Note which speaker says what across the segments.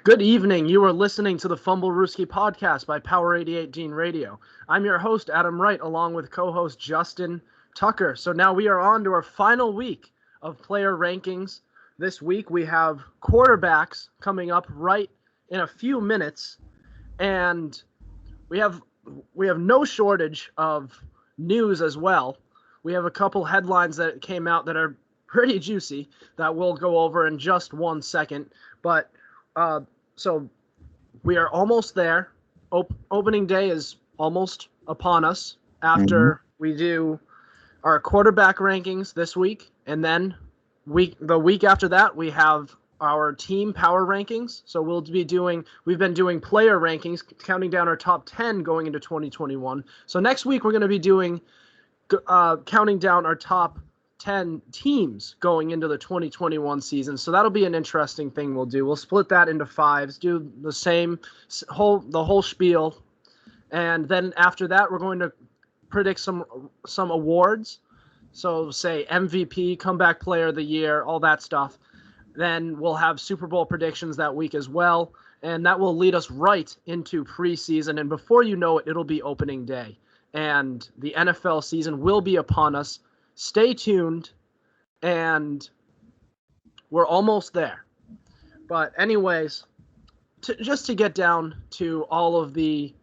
Speaker 1: Good evening. You are listening to the Fumblerooski podcast by Power 88 Dean Radio. I'm your host, Adam Wright, along with co-host Justin Tucker. So now we are on to our final week of player rankings. This week we have quarterbacks coming up right in a few minutes, and we have no shortage of news as well. We have a couple headlines that came out that are pretty juicy that we'll go over in just 1 second, but so we are almost there. Opening day is almost upon us after we do our quarterback rankings this week. And then the week after that, we have our team power rankings. So we've been doing player rankings, counting down our top 10 going into 2021. So next week, we're going to be doing counting down our top 10 teams going into the 2021 season. So that'll be an interesting thing we'll do. We'll split that into fives, do the same the whole spiel. And then after that, we're going to predict some awards. So say MVP, comeback player of the year, all that stuff. Then we'll have Super Bowl predictions that week as well. And that will lead us right into preseason. And before you know it, it'll be opening day. And the NFL season will be upon us. Stay tuned, and we're almost there. But anyways, just to get down to all of the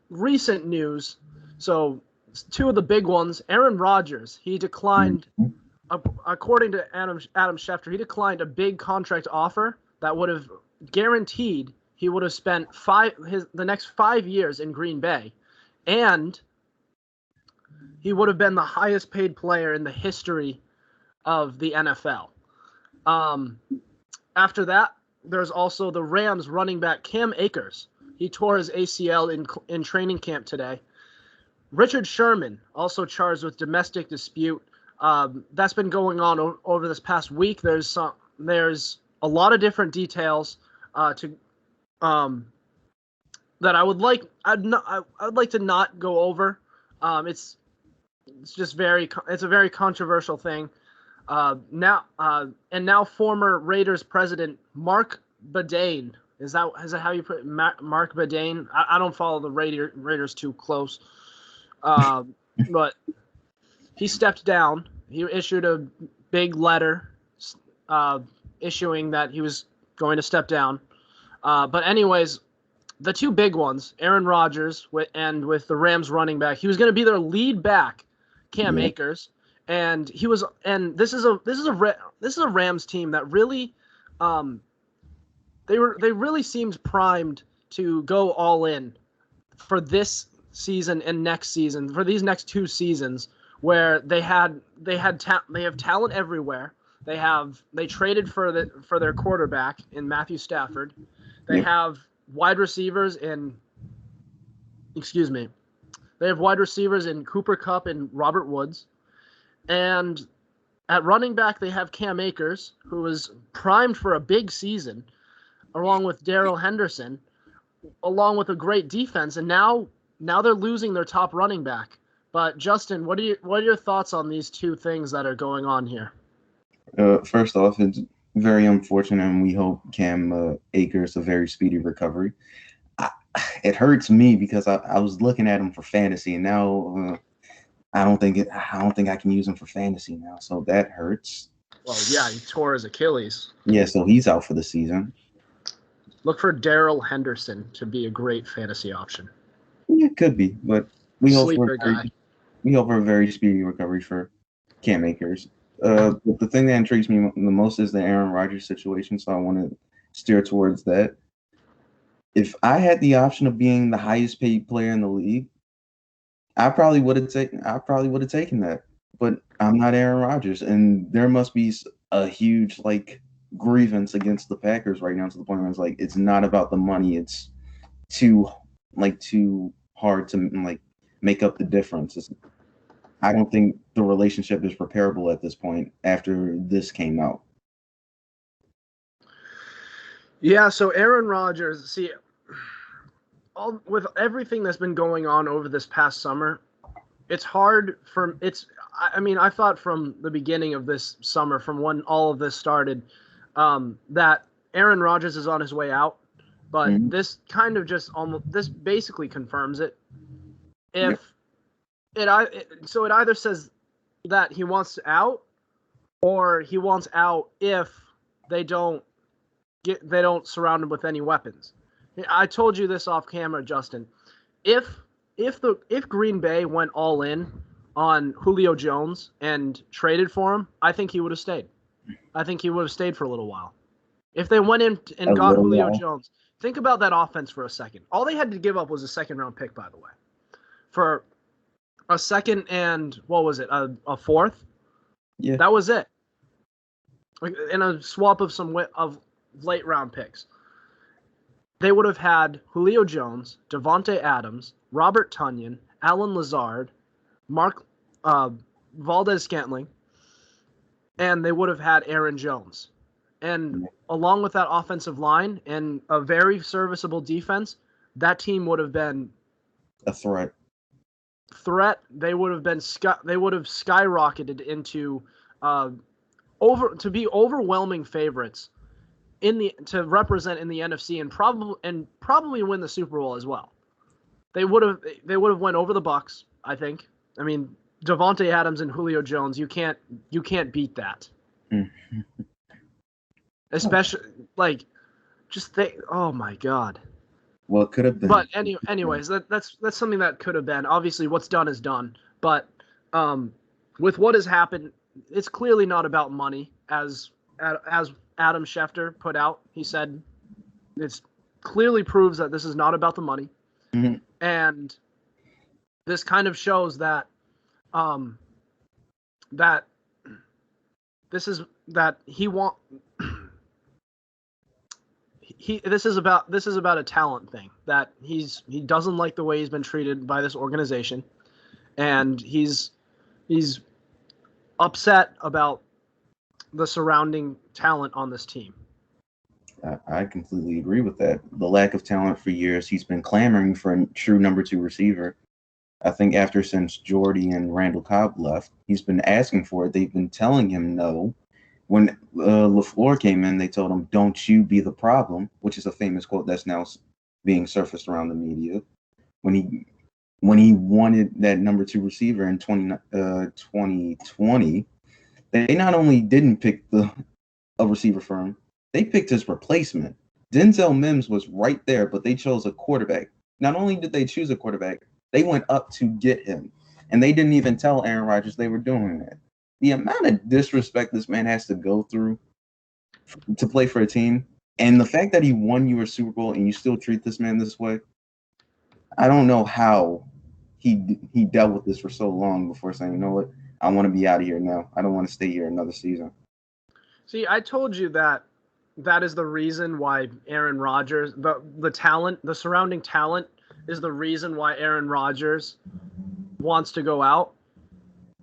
Speaker 1: recent news, so two of the big ones, Aaron Rodgers, he declined, according to Adam Schefter, he declined a big contract offer that would have guaranteed he would have spent the next 5 years in Green Bay, and he would have been the highest paid player in the history of the NFL. After that, there's also the Rams running back Cam Akers. He tore his ACL in training camp today. Richard Sherman, also charged with domestic dispute. That's been going on over this past week. There's a lot of different details that I'd like to not go over. It's just it's a very controversial thing. Now former Raiders president Mark Badane, is that how you put it? Mark Badane? I don't follow the Raiders too close. But he stepped down. He issued a big letter issuing that he was going to step down. But anyways, the two big ones, Aaron Rodgers with the Rams running back, he was going to be their lead back, Cam Akers, and this is a Rams team that really, they really seemed primed to go all in for this season and next season, for these next two seasons, where they have talent everywhere. They traded for their quarterback in Matthew Stafford. They have wide receivers in Cooper Kupp and Robert Woods. And at running back, they have Cam Akers, who is primed for a big season, along with Darrell Henderson, along with a great defense. And now they're losing their top running back. But Justin, what are your thoughts on these two things that are going on here?
Speaker 2: First off, it's very unfortunate, and we hope Cam Akers a very speedy recovery. It hurts me because I was looking at him for fantasy, and now I don't think I can use him for fantasy now. So that hurts.
Speaker 1: Well, yeah, he tore his Achilles.
Speaker 2: Yeah, so he's out for the season.
Speaker 1: Look for Darrell Henderson to be a great fantasy option.
Speaker 2: Yeah, it could be, but we hope for a very speedy recovery for Cam Akers. But the thing that intrigues me the most is the Aaron Rodgers situation, so I want to steer towards that. If I had the option of being the highest paid player in the league, I probably would have taken that. But I'm not Aaron Rodgers, and there must be a huge grievance against the Packers right now, to the point where it's not about the money. It's too hard to make up the difference. I don't think the relationship is repairable at this point after this came out.
Speaker 1: Yeah, so Aaron Rodgers, with everything that's been going on over this past summer, I thought from the beginning of this summer, from when all of this started, that Aaron Rodgers is on his way out, but
Speaker 2: Mhm.
Speaker 1: this kind of this basically confirms it. If it either says that he wants out, or he wants out if they don't surround him with any weapons. I told you this off camera, Justin. If Green Bay went all in on Julio Jones and traded for him, I think he would have stayed. I think he would have stayed for a little while. If they went in and got Julio Jones, think about that offense for a second. All they had to give up was a second-round pick, by the way, for a second and what was it, a fourth?
Speaker 2: Yeah,
Speaker 1: that was it. In a swap of of late-round picks. They would have had Julio Jones, Devontae Adams, Robert Tonyan, Alan Lazard, Mark Valdez-Scantling, and they would have had Aaron Jones. And along with that offensive line and a very serviceable defense, that team would have been
Speaker 2: a threat.
Speaker 1: They would have skyrocketed into to be overwhelming favorites to represent in the NFC and probably win the Super Bowl as well. They would have went over the Bucs, I think. I mean, Devontae Adams and Julio Jones, you can't beat that. Especially oh my God.
Speaker 2: Well, it could have been.
Speaker 1: But anyways, that's something that could have been. Obviously, what's done is done. But with what has happened, it's clearly not about money, as Adam Schefter put out. He said it clearly proves that this is not about the money, and this kind of shows that this is about a talent thing, that he doesn't like the way he's been treated by this organization, and he's upset about the surrounding talent on this team.
Speaker 2: I completely agree with that. The lack of talent for years. He's been clamoring for a true number 2 receiver. I think since Jordy and Randall Cobb left, he's been asking for it. They've been telling him no. When LaFleur came in, they told him, "Don't you be the problem," which is a famous quote that's now being surfaced around the media. When he wanted that number 2 receiver in 2020, they not only didn't pick a receiver for him, they picked his replacement. Denzel Mims was right there, but they chose a quarterback. Not only did they choose a quarterback, they went up to get him. And they didn't even tell Aaron Rodgers they were doing that. The amount of disrespect this man has to go through to play for a team, and the fact that he won you a Super Bowl and you still treat this man this way, I don't know how he dealt with this for so long before saying, "You know what? I want to be out of here now. I don't want to stay here another season."
Speaker 1: See, I told you that is the reason why Aaron Rodgers, the talent, the surrounding talent, is the reason why Aaron Rodgers wants to go out,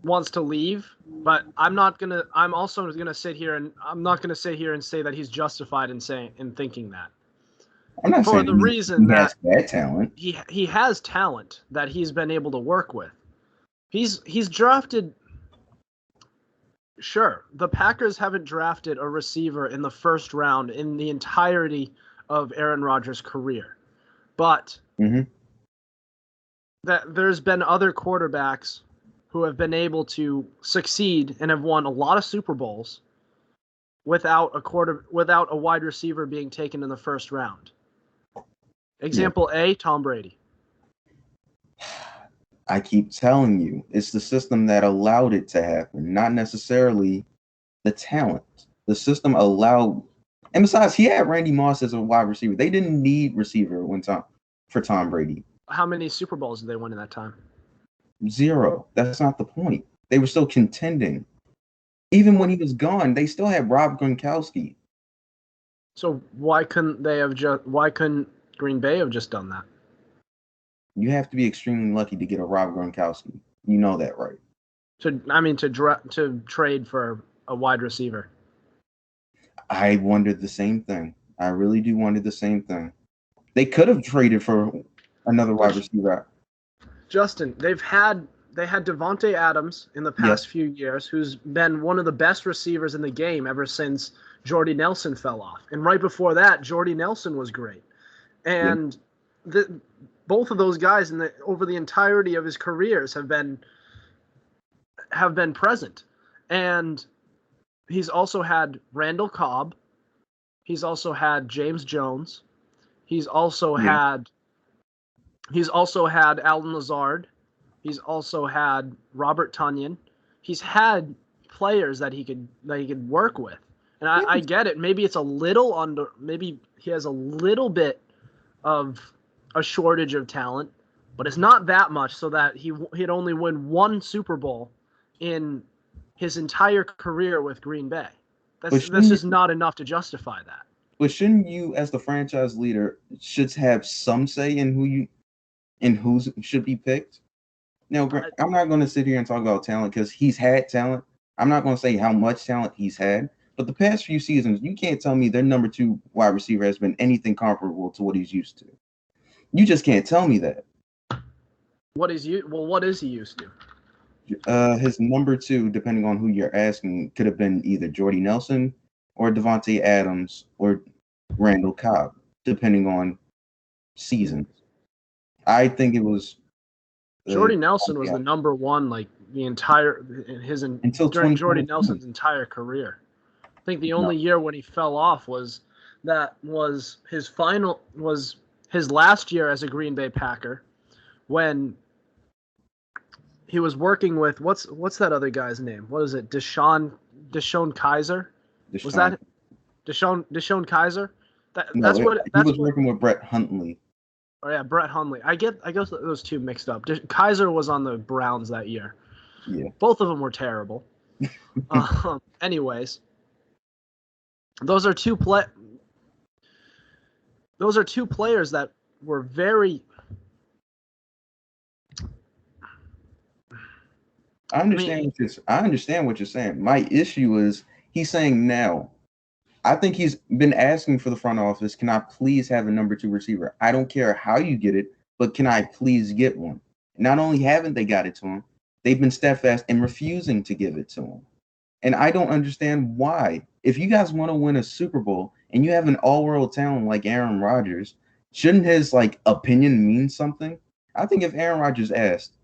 Speaker 1: wants to leave. But I'm also gonna sit here and I'm not gonna sit here and say that he's justified in thinking that.
Speaker 2: I'm not
Speaker 1: for
Speaker 2: saying
Speaker 1: the reason
Speaker 2: he
Speaker 1: that
Speaker 2: has bad talent.
Speaker 1: He has talent that he's been able to work with. He's drafted. Sure, the Packers haven't drafted a receiver in the first round in the entirety of Aaron Rodgers' career, but that there's been other quarterbacks who have been able to succeed and have won a lot of Super Bowls without a wide receiver being taken in the first round. Example A, Tom Brady.
Speaker 2: I keep telling you, it's the system that allowed it to happen, not necessarily the talent. The system allowed, and besides, he had Randy Moss as a wide receiver. They didn't need receiver for Tom Brady.
Speaker 1: How many Super Bowls did they win in that time?
Speaker 2: 0. That's not the point. They were still contending. Even when he was gone, they still had Rob Gronkowski.
Speaker 1: So why couldn't Green Bay have just done that?
Speaker 2: You have to be extremely lucky to get a Rob Gronkowski. You know that, right?
Speaker 1: To trade for a wide receiver.
Speaker 2: I wondered the same thing. I really do wonder the same thing. They could have traded for another wide receiver.
Speaker 1: Justin, they've had they had Davante Adams in the past few years, who's been one of the best receivers in the game ever since Jordy Nelson fell off. And right before that, Jordy Nelson was great. And both of those guys over the entirety of his careers have been present. And he's also had Randall Cobb. He's also had James Jones. He's also had Allen Lazard. He's also had Robert Tonyan. He's had players that he could work with. And I get it. Maybe it's a little maybe he has a little bit of a shortage of talent, but it's not that much so that he'd only win one Super Bowl in his entire career with Green Bay. That's just not enough to justify that.
Speaker 2: But shouldn't you, as the franchise leader, should have some say in who should be picked? Now, I'm not going to sit here and talk about talent because he's had talent. I'm not going to say how much talent he's had, but the past few seasons, you can't tell me their number 2 wide receiver has been anything comparable to what he's used to. You just can't tell me that.
Speaker 1: What is he used to?
Speaker 2: His number 2, depending on who you're asking, could have been either Jordy Nelson or Davante Adams or Randall Cobb, depending on seasons. I think it was
Speaker 1: Jordy Nelson was the number 1 during Jordy Nelson's entire career. I think the only year when he fell off was his last year as a Green Bay Packer, when he was working with what's that other guy's name? What is it? DeShone Kizer? Was that DeShone Kizer? He was
Speaker 2: working with Brett Hundley.
Speaker 1: Oh yeah, Brett Hundley. I guess those two mixed up. Kizer was on the Browns that year.
Speaker 2: Yeah.
Speaker 1: Both of them were terrible. Anyways, those are two players that were very.
Speaker 2: I understand what you're saying. My issue is he's saying now. I think he's been asking for the front office, can I please have a number 2 receiver? I don't care how you get it, but can I please get one? Not only haven't they got it to him, they've been steadfast in refusing to give it to him. And I don't understand why. If you guys want to win a Super Bowl and you have an all-world talent like Aaron Rodgers, shouldn't his opinion mean something? I think if Aaron Rodgers asked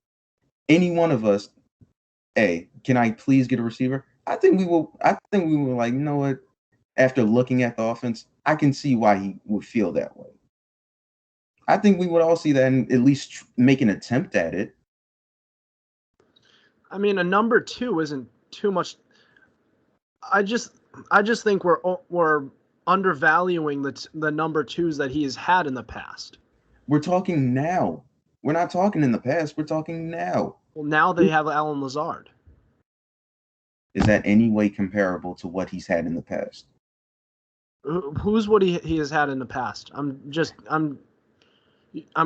Speaker 2: any one of us, hey, can I please get a receiver? I think we will you know what? After looking at the offense, I can see why he would feel that way. I think we would all see that and at least make an attempt at it.
Speaker 1: I mean, a number 2 isn't too much. I just think we're undervaluing the number 2s that he has had in the past.
Speaker 2: We're talking now. We're not talking in the past. We're talking now.
Speaker 1: Well, now they have Allen Lazard.
Speaker 2: Is that any way comparable to what he's had in the past?
Speaker 1: Who's what he has had in the past? I'm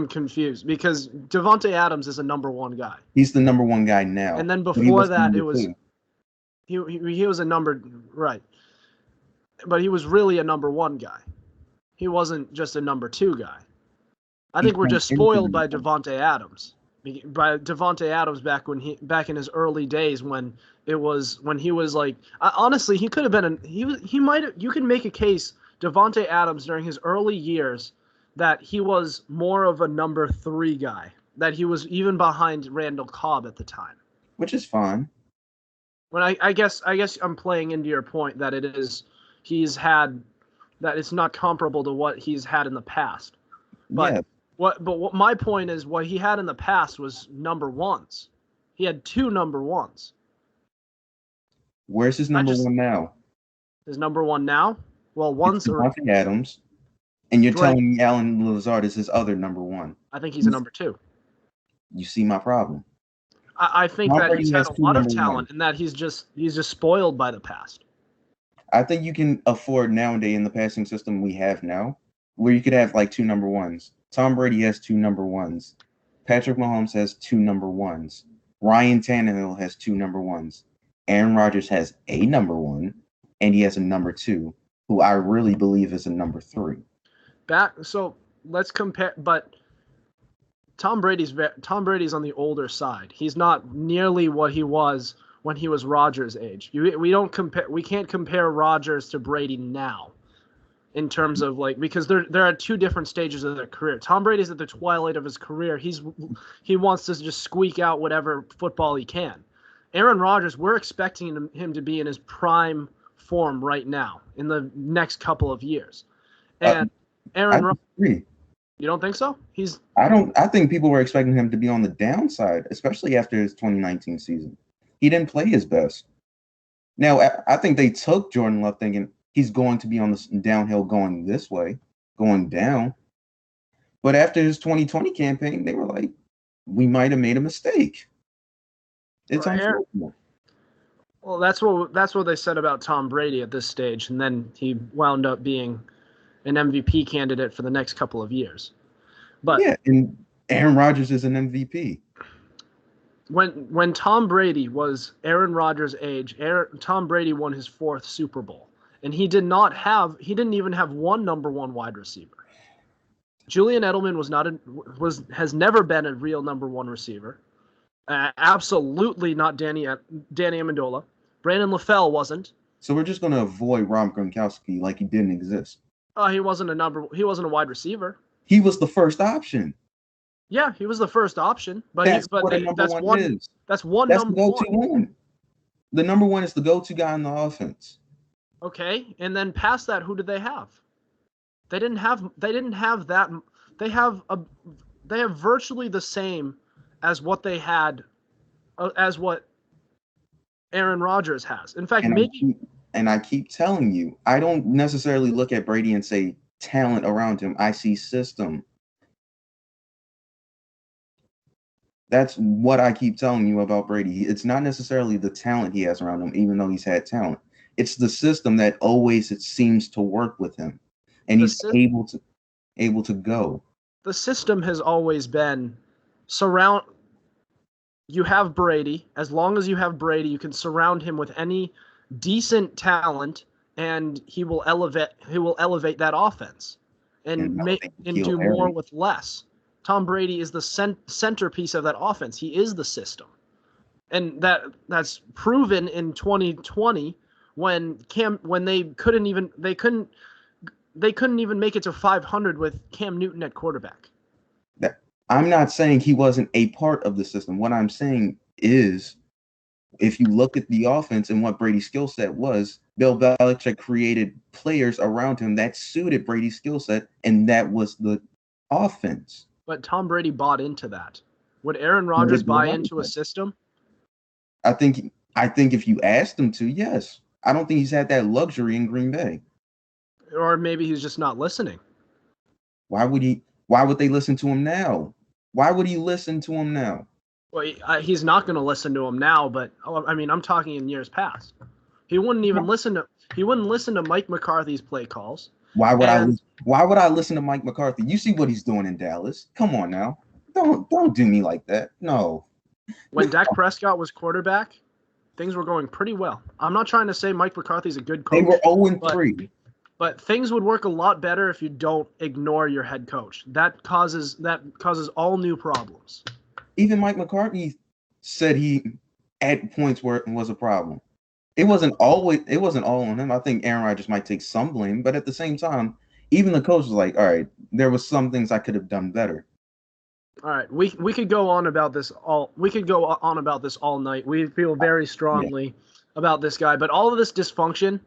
Speaker 1: confused because Davante Adams is a number 1 guy.
Speaker 2: He's the number 1 guy now.
Speaker 1: And then before that, it was he was a number right, but he was really a number 1 guy. He wasn't just a number 2 guy. I think we're just spoiled by Davante Adams. By Davante Adams back in his early days when he was honestly he could have been you can make a case Davante Adams during his early years that he was more of a number 3 guy, that he was even behind Randall Cobb at the time,
Speaker 2: which is fine.
Speaker 1: When I guess I'm playing into your point that it's not comparable to what he's had in the past, but. Yeah. What my point is, what he had in the past was number 1s. He had 2 number 1s.
Speaker 2: Where's his number 1 now?
Speaker 1: His number 1 now? Well, one's
Speaker 2: Davante Adams, and you're telling me Allen Lazard is his other number 1.
Speaker 1: I think he's a number 2.
Speaker 2: You see my problem.
Speaker 1: I think that he's had a lot of talent, and that he's just spoiled by the past.
Speaker 2: I think you can afford nowadays in the passing system we have now, where you could have 2 number 1s. Tom Brady has 2 number 1s. Patrick Mahomes has 2 number 1s. Ryan Tannehill has 2 number 1s. Aaron Rodgers has a number 1, and he has a number 2, who I really believe is a number 3.
Speaker 1: So let's compare. But Tom Brady's on the older side. He's not nearly what he was when he was Rodgers' age. We can't compare Rodgers to Brady now in terms of because there are two different stages of their career. Tom Brady's at the twilight of his career. He wants to just squeak out whatever football he can. Aaron Rodgers, we're expecting him to be in his prime form right now in the next couple of years. And Aaron Rodgers, you don't think so?
Speaker 2: I think people were expecting him to be on the downside, especially after his 2019 season. He didn't play his best. Now, I think they took Jordan Love thinking he's going to be on the downhill going this way, going down. But after his 2020 campaign, they were like, we might have made a mistake. It's unfortunate.
Speaker 1: Well, that's what they said about Tom Brady at this stage, and then he wound up being an MVP candidate for the next couple of years. But
Speaker 2: yeah, and Aaron Rodgers is an MVP.
Speaker 1: When Tom Brady was Aaron Rodgers' age, Tom Brady won his 4th Super Bowl, and he didn't even have one number 1 wide receiver. Julian Edelman has never been a real number 1 receiver. Absolutely not Danny Amendola. Brandon LaFell wasn't.
Speaker 2: So we're just going to avoid Rob Gronkowski like he didn't exist.
Speaker 1: He wasn't a wide receiver.
Speaker 2: He was the first option.
Speaker 1: Yeah, he was the first option, but
Speaker 2: that's the go-to one. The number 1 is the go-to guy in the offense.
Speaker 1: Okay, and then past that, who did they have? They didn't have that. They have virtually the same as what they had, as what Aaron Rodgers has. In fact,
Speaker 2: I keep telling you, I don't necessarily look at Brady and say talent around him. I see system. That's what I keep telling you about Brady. It's not necessarily the talent he has around him, even though he's had talent. It's the system that always, it seems, to work with him, and he's able to go.
Speaker 1: The system has always been you have Brady. As long as you have Brady, you can surround him with any decent talent, and he will elevate that offense and do more with less. Tom Brady is the centerpiece of that offense. He is the system, and that's proven in 2020 when they couldn't even make it to 500 with Cam Newton at quarterback.
Speaker 2: I'm not saying he wasn't a part of the system. What I'm saying is, if you look at the offense and what Brady's skill set was, Bill Belichick created players around him that suited Brady's skill set, and that was the offense.
Speaker 1: But Tom Brady bought into that. Would Aaron Rodgers buy into a system?
Speaker 2: I think if you asked him to, yes. I don't think he's had that luxury in Green Bay.
Speaker 1: Or maybe he's just not listening.
Speaker 2: Why would they listen to him now? Why would he listen to him now?
Speaker 1: Well, he's not going to listen to him now, but I mean, I'm talking in years past. He wouldn't even listen to Mike McCarthy's play calls.
Speaker 2: Why would I listen to Mike McCarthy? You see what he's doing in Dallas. Come on now. Don't do me like that. No.
Speaker 1: When Dak Prescott was quarterback, things were going pretty well. I'm not trying to say Mike McCarthy's a good coach.
Speaker 2: They were 0-3.
Speaker 1: But things would work a lot better if you don't ignore your head coach. That causes all new problems.
Speaker 2: Even Mike McCarthy said he at points where it was a problem. It wasn't all on him. I think Aaron Rodgers might take some blame, but at the same time, even the coach was like, all right, there was some things I could have done better.
Speaker 1: All right, we could go on about this all night. We feel very strongly about this guy, but all of this dysfunction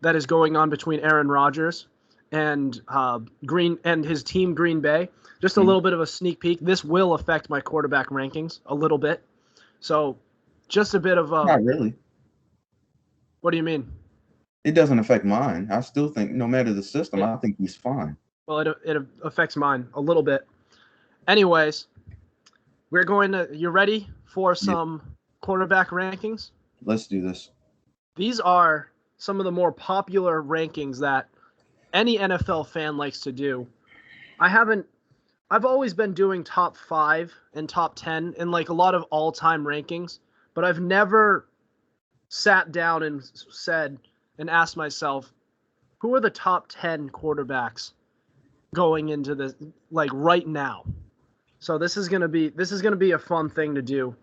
Speaker 1: that is going on between Aaron Rodgers and his team Green Bay. Just a little bit of a sneak peek. This will affect my quarterback rankings a little bit. So, just a bit of a.
Speaker 2: Not really.
Speaker 1: What do you mean?
Speaker 2: It doesn't affect mine. I still think, no matter the system, I think he's fine.
Speaker 1: Well, it affects mine a little bit. Anyways, you ready for some quarterback rankings?
Speaker 2: Let's do this.
Speaker 1: These are some of the more popular rankings that any NFL fan likes to do. I've always been doing top 5 and top 10 in like a lot of all-time rankings, but I've never sat down and said and asked myself, who are the top 10 quarterbacks going into this, like right now? So this is gonna be a fun thing to do.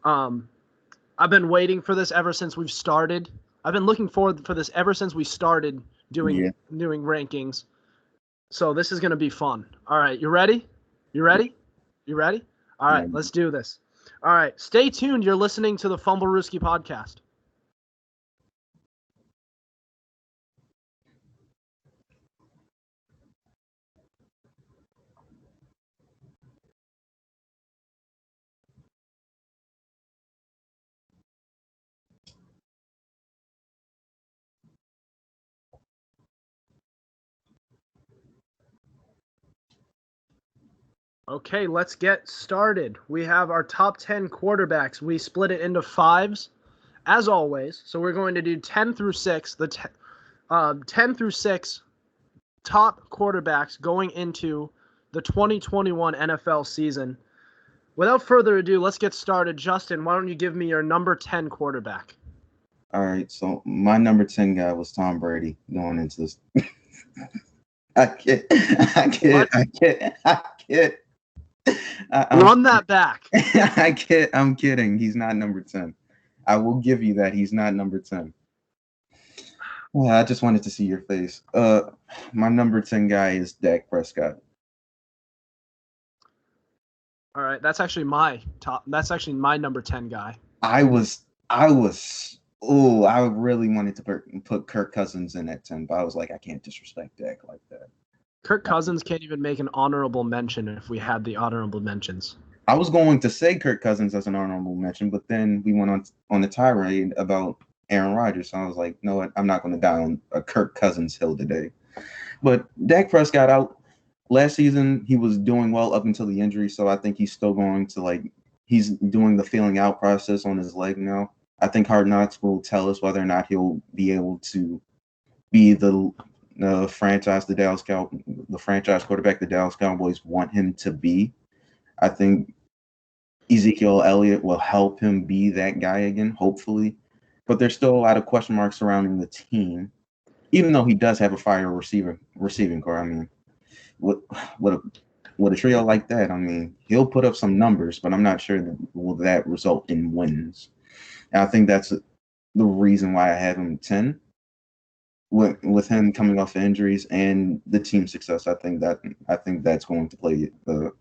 Speaker 1: I've been waiting for this ever since we've started. I've been looking forward for this ever since we started doing rankings. So this is gonna be fun. All right, you ready? You ready? You ready? All right, let's do this. All right, stay tuned. You're listening to the Fumblerooski podcast. Okay, let's get started. We have our top 10 quarterbacks. We split it into fives, as always. So we're going to do 10 through 6, 10 through 6 top quarterbacks going into the 2021 NFL season. Without further ado, let's get started. Justin, why don't you give me your number 10 quarterback?
Speaker 2: All right, so my number 10 guy was Tom Brady going into this. I kid.
Speaker 1: Run that back.
Speaker 2: I'm kidding. He's not number 10. I will give you that. He's not number 10. I just wanted to see your face. My number 10 guy is Dak Prescott.
Speaker 1: All right, that's actually my number 10 guy.
Speaker 2: I really wanted to put Kirk Cousins in at 10, but I was like, I can't disrespect Dak like that.
Speaker 1: Kirk Cousins can't even make an honorable mention if we had the honorable mentions.
Speaker 2: I was going to say Kirk Cousins as an honorable mention, but then we went on a tirade about Aaron Rodgers, so I was like, no, I'm not going to die on a Kirk Cousins hill today. But Dak Prescott out last season, he was doing well up until the injury, so I think he's still going to he's doing the feeling out process on his leg now. I think Hard Knocks will tell us whether or not he'll be able to be the franchise quarterback the Dallas Cowboys want him to be. I think Ezekiel Elliott will help him be that guy again, hopefully. But there's still a lot of question marks surrounding the team, even though he does have a fire receiving core. I mean, with a trio like that, I mean, he'll put up some numbers, but I'm not sure will that result in wins. And I think that's the reason why I have him 10. With him coming off injuries and the team success, I think that's going to play a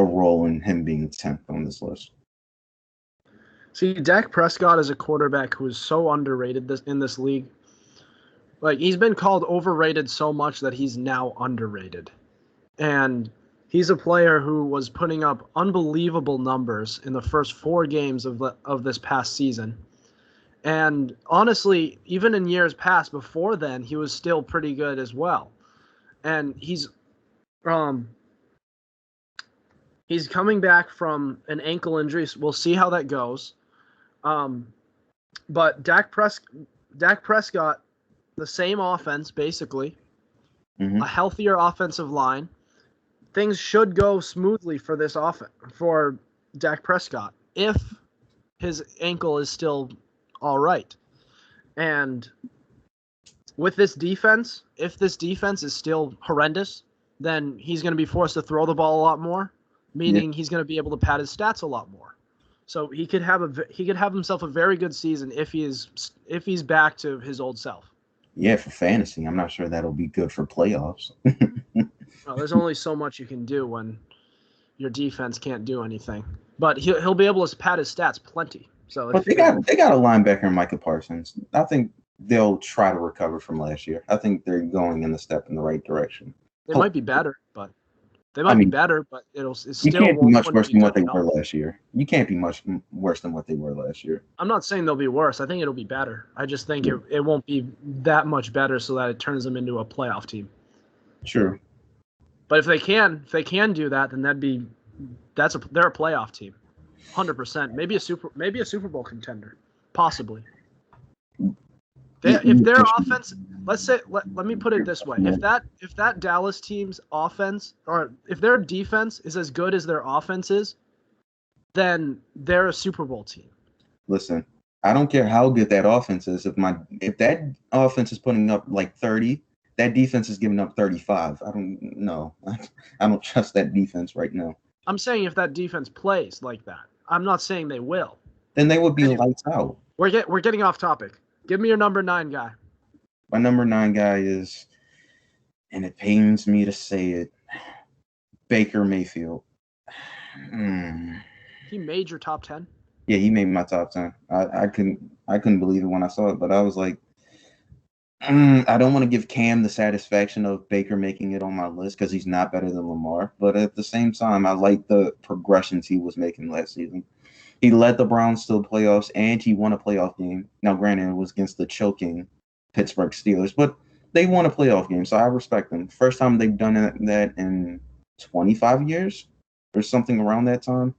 Speaker 2: role in him being 10th on this list.
Speaker 1: See, Dak Prescott is a quarterback who is so underrated in this league. Like, he's been called overrated so much that he's now underrated. And he's a player who was putting up unbelievable numbers in the first 4 games of this past season. And honestly, even in years past before then, he was still pretty good as well. And he's coming back from an ankle injury. So we'll see how that goes. But Dak Prescott, the same offense, basically, a healthier offensive line. Things should go smoothly for this offense, for Dak Prescott, if his ankle is still all right. And with this defense, if this defense is still horrendous, then he's going to be forced to throw the ball a lot more, meaning he's going to be able to pad his stats a lot more. So he could have himself a very good season if he's back to his old self.
Speaker 2: Yeah, for fantasy, I'm not sure that'll be good for playoffs.
Speaker 1: Well, there's only so much you can do when your defense can't do anything. But he'll be able to pad his stats plenty. So,
Speaker 2: but they got a linebacker in Micah Parsons. I think they'll try to recover from last year. I think they're going in the right direction.
Speaker 1: They might be better, but it's still.
Speaker 2: You can't be much worse than what they were last year. You can't be much worse than what they were last year.
Speaker 1: I'm not saying they'll be worse. I think it'll be better. I just think it won't be that much better, so that it turns them into a playoff team.
Speaker 2: Sure.
Speaker 1: But if they can do that, then they're a playoff team. 100%, maybe a Super Bowl contender, possibly. If their offense, let me put it this way: if that Dallas team's offense, or if their defense is as good as their offense is, then they're a Super Bowl team.
Speaker 2: Listen, I don't care how good that offense is. If that offense is putting up like 30, that defense is giving up 35. I don't know. I don't trust that defense right now.
Speaker 1: I'm saying if that defense plays like that. I'm not saying they will.
Speaker 2: Then they would be lights out.
Speaker 1: We're getting off topic. Give me your number 9 guy.
Speaker 2: My number 9 guy is, and it pains me to say it, Baker Mayfield.
Speaker 1: He made your top 10?
Speaker 2: Yeah, he made my top 10. I couldn't believe it when I saw it, but I was like, I don't want to give Cam the satisfaction of Baker making it on my list because he's not better than Lamar. But at the same time, I like the progressions he was making last season. He led the Browns to the playoffs, and he won a playoff game. Now, granted, it was against the choking Pittsburgh Steelers, but they won a playoff game, so I respect them. First time they've done that in 25 years or something around that time.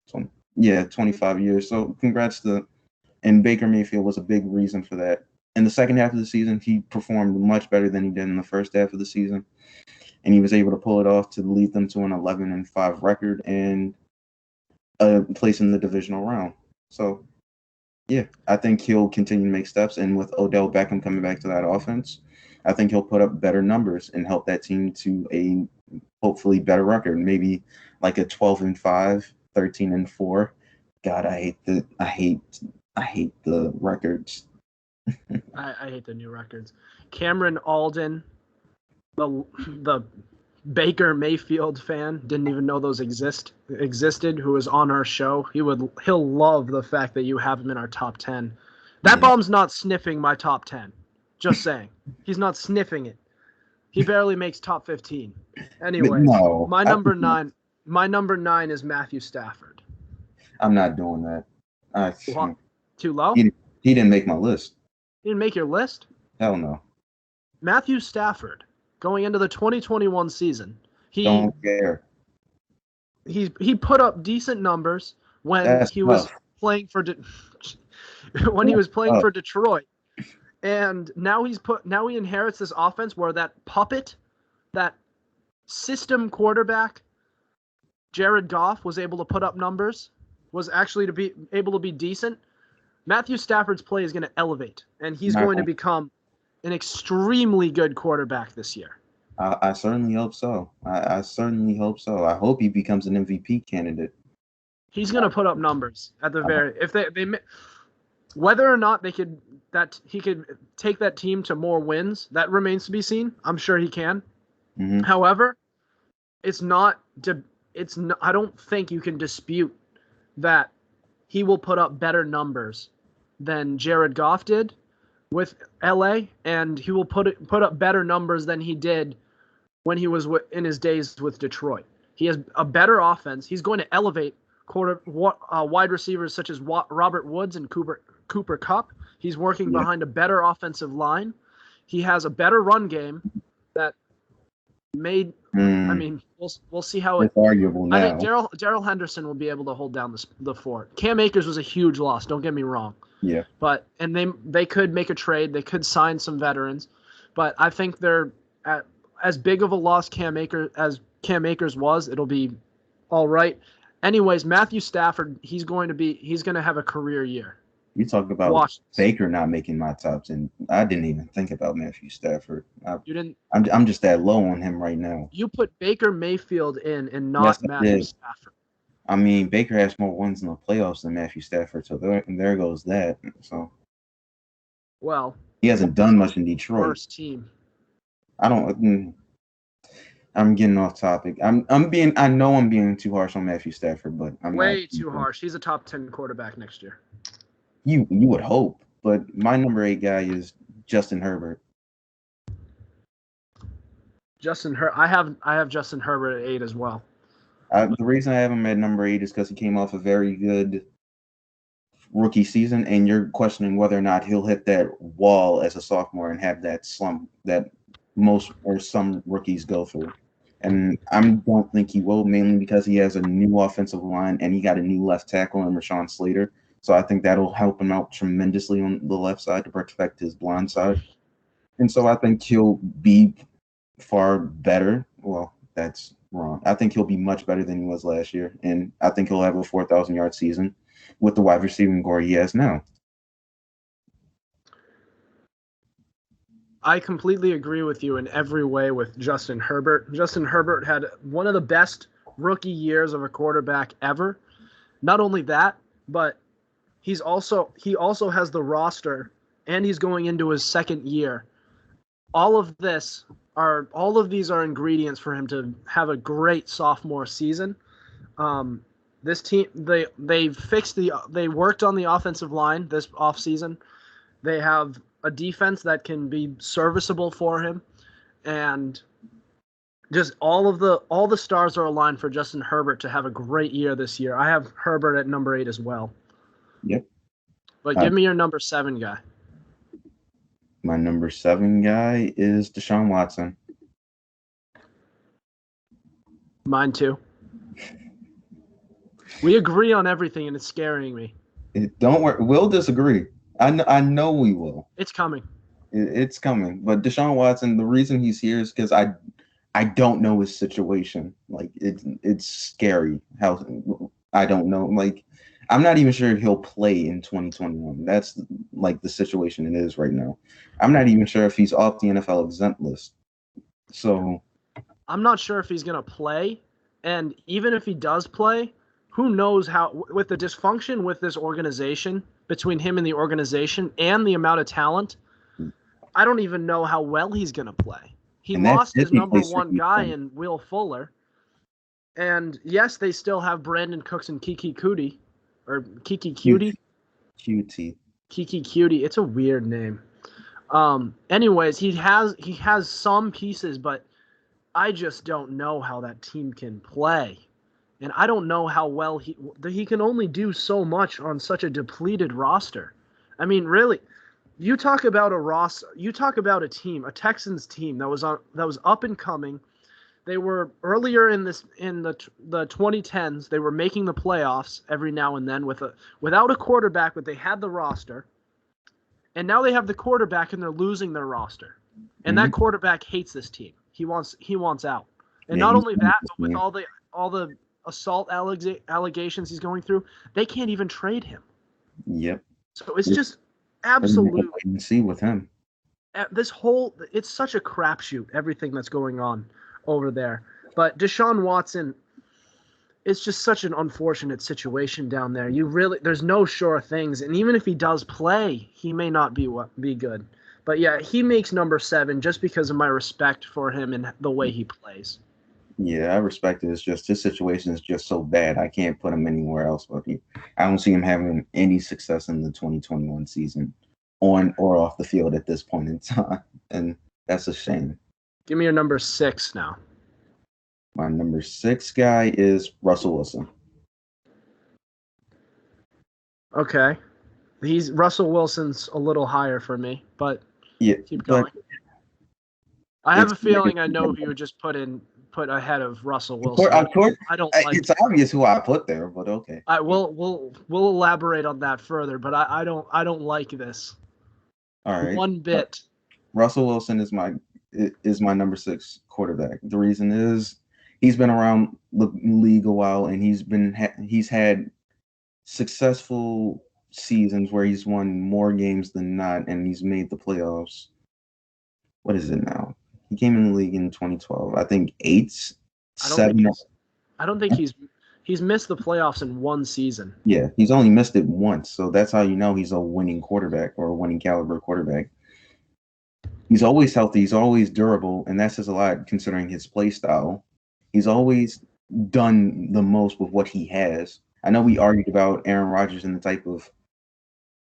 Speaker 2: So, yeah, 25 years. So congrats to – and Baker Mayfield was a big reason for that. In the second half of the season, he performed much better than he did in the first half of the season, and he was able to pull it off to lead them to an 11-5 record and a place in the divisional round. So, yeah, I think he'll continue to make steps, and with Odell Beckham coming back to that offense, I think he'll put up better numbers and help that team to a hopefully better record, maybe like a 12-5, 13-4. God, I hate the records.
Speaker 1: I hate the new records. Cameron Alden, the Baker Mayfield fan, didn't even know those existed, who was on our show. He'll love the fact that you have him in our top 10. That bomb's not sniffing my top 10. Just saying. He's not sniffing it. He barely makes top 15. Anyway,
Speaker 2: no,
Speaker 1: my number 9 is Matthew Stafford.
Speaker 2: I'm not doing that.
Speaker 1: Too low?
Speaker 2: He didn't make my list.
Speaker 1: He didn't make your list?
Speaker 2: Hell no.
Speaker 1: Matthew Stafford, going into the 2021 season,
Speaker 2: don't care.
Speaker 1: He put up decent numbers when he was playing for for Detroit, and now he inherits this offense where that puppet, that system quarterback, Jared Goff, was able to put up numbers, was actually to be able to be decent. Matthew Stafford's play is going to elevate, and he's going to become an extremely good quarterback this year.
Speaker 2: I certainly hope so. I certainly hope so. I hope he becomes an MVP candidate.
Speaker 1: He's going to put up numbers at the if they whether or not he could take that team to more wins, that remains to be seen. I'm sure he can.
Speaker 2: Mm-hmm.
Speaker 1: However, I don't think you can dispute that he will put up better numbers than Jared Goff did with LA, and he will put up better numbers than he did when he was in his days with Detroit. He has a better offense. He's going to elevate wide receivers such as Robert Woods and Cooper Kupp. He's working behind a better offensive line. He has a better run game that made. I mean, we'll see how
Speaker 2: it's arguable now.
Speaker 1: I think Darrell Henderson will be able to hold down the fort. Cam Akers was a huge loss. Don't get me wrong.
Speaker 2: Yeah.
Speaker 1: But they could make a trade. They could sign some veterans, but I think they're as big of a loss as Cam Akers was. It'll be all right. Anyways, Matthew Stafford, he's going to have a career year.
Speaker 2: You talk about Baker not making my top 10. I didn't even think about Matthew Stafford.
Speaker 1: You didn't.
Speaker 2: I'm just that low on him right now.
Speaker 1: You put Baker Mayfield in and not Matthew Stafford.
Speaker 2: I mean, Baker has more wins in the playoffs than Matthew Stafford, so there goes that. So,
Speaker 1: well,
Speaker 2: he hasn't done much in Detroit.
Speaker 1: First team.
Speaker 2: I'm getting off topic. I know I'm being too harsh on Matthew Stafford, but I'm
Speaker 1: way too harsh. He's a top 10 quarterback next year.
Speaker 2: You would hope, but my number 8 guy is Justin Herbert.
Speaker 1: I have Justin Herbert at 8 as well.
Speaker 2: The reason I have him at number 8 is because he came off a very good rookie season, and you're questioning whether or not he'll hit that wall as a sophomore and have that slump that most or some rookies go through. And I don't think he will, mainly because he has a new offensive line and he got a new left tackle in Rashawn Slater. So I think that'll help him out tremendously on the left side to protect his blind side. And so I think he'll be far better. Well, that's wrong. I think he'll be much better than he was last year. And I think he'll have a 4,000-yard season with the wide receiving core he has now.
Speaker 1: I completely agree with you in every way with Justin Herbert. Justin Herbert had one of the best rookie years of a quarterback ever. Not only that, but he also has the roster, and he's going into his second year. All of these are ingredients for him to have a great sophomore season. This team, they worked on the offensive line this offseason. They have a defense that can be serviceable for him, and just all the stars are aligned for Justin Herbert to have a great year this year. I have Herbert at number 8 as well.
Speaker 2: Yep.
Speaker 1: But give me your number 7 guy.
Speaker 2: My number 7 guy is Deshaun Watson.
Speaker 1: Mine too. We agree on everything, and it's scaring me.
Speaker 2: Don't worry. We'll disagree. I know we will.
Speaker 1: It's coming.
Speaker 2: It's coming. But Deshaun Watson, the reason he's here is because I don't know his situation. Like, it's scary how I don't know. Like, I'm not even sure he'll play in 2021. That's like the situation it is right now. I'm not even sure if he's off the NFL exempt list. So
Speaker 1: I'm not sure if he's going to play. And even if he does play, who knows how, with the dysfunction with this organization, between him and the organization and the amount of talent, I don't even know how well he's going to play. He lost his number 1 guy in Will Fuller. And yes, they still have Brandon Cooks and Kiki Cutie. Or Kiki Cutie?
Speaker 2: QT.
Speaker 1: Kiki Cutie. It's a weird name. Anyways, he has some pieces, but I just don't know how that team can play. And I don't know how well he can only do so much on such a depleted roster. I mean, really, you talk about a team, a Texans team that was up and coming. They were earlier in the 2010s. They were making the playoffs every now and then without a quarterback, but they had the roster. And now they have the quarterback, and they're losing their roster. And that quarterback hates this team. He wants out. And not only that, but with all the assault allegations he's going through, they can't even trade him.
Speaker 2: Yep.
Speaker 1: So it's just absolute.
Speaker 2: Wait and see with him.
Speaker 1: It's such a crapshoot, everything that's going on over there. But Deshaun Watson, it's just such an unfortunate situation down there. There's no sure things, and even if he does play, he may not be good. But yeah, he makes number 7 just because of my respect for him and the way he plays.
Speaker 2: Yeah, I respect it. It's just his situation is just so bad. I can't put him anywhere else but he. I don't see him having any success in the 2021 season, on or off the field at this point in time, and that's a shame.
Speaker 1: Give me your number 6 now.
Speaker 2: My number 6 guy is Russell Wilson.
Speaker 1: Okay. Russell Wilson's a little higher for me, but
Speaker 2: yeah,
Speaker 1: keep going. I have a feeling I know who you would just put ahead of Russell Wilson.
Speaker 2: Of course,
Speaker 1: I don't like
Speaker 2: it's obvious who I put there, but okay.
Speaker 1: We'll elaborate on that further, but I don't like this.
Speaker 2: All right.
Speaker 1: One bit.
Speaker 2: Russell Wilson is my number 6 quarterback. The reason is he's been around the league a while, and he's had successful seasons where he's won more games than not, and he's made the playoffs. What is it now? He came in the league in 2012. I think 8, 7.
Speaker 1: I don't think he's missed the playoffs in one season.
Speaker 2: Yeah, he's only missed it once, so that's how you know he's a winning quarterback or a winning caliber quarterback. He's always healthy. He's always durable, and that says a lot considering his play style. He's always done the most with what he has. I know we argued about Aaron Rodgers and the type of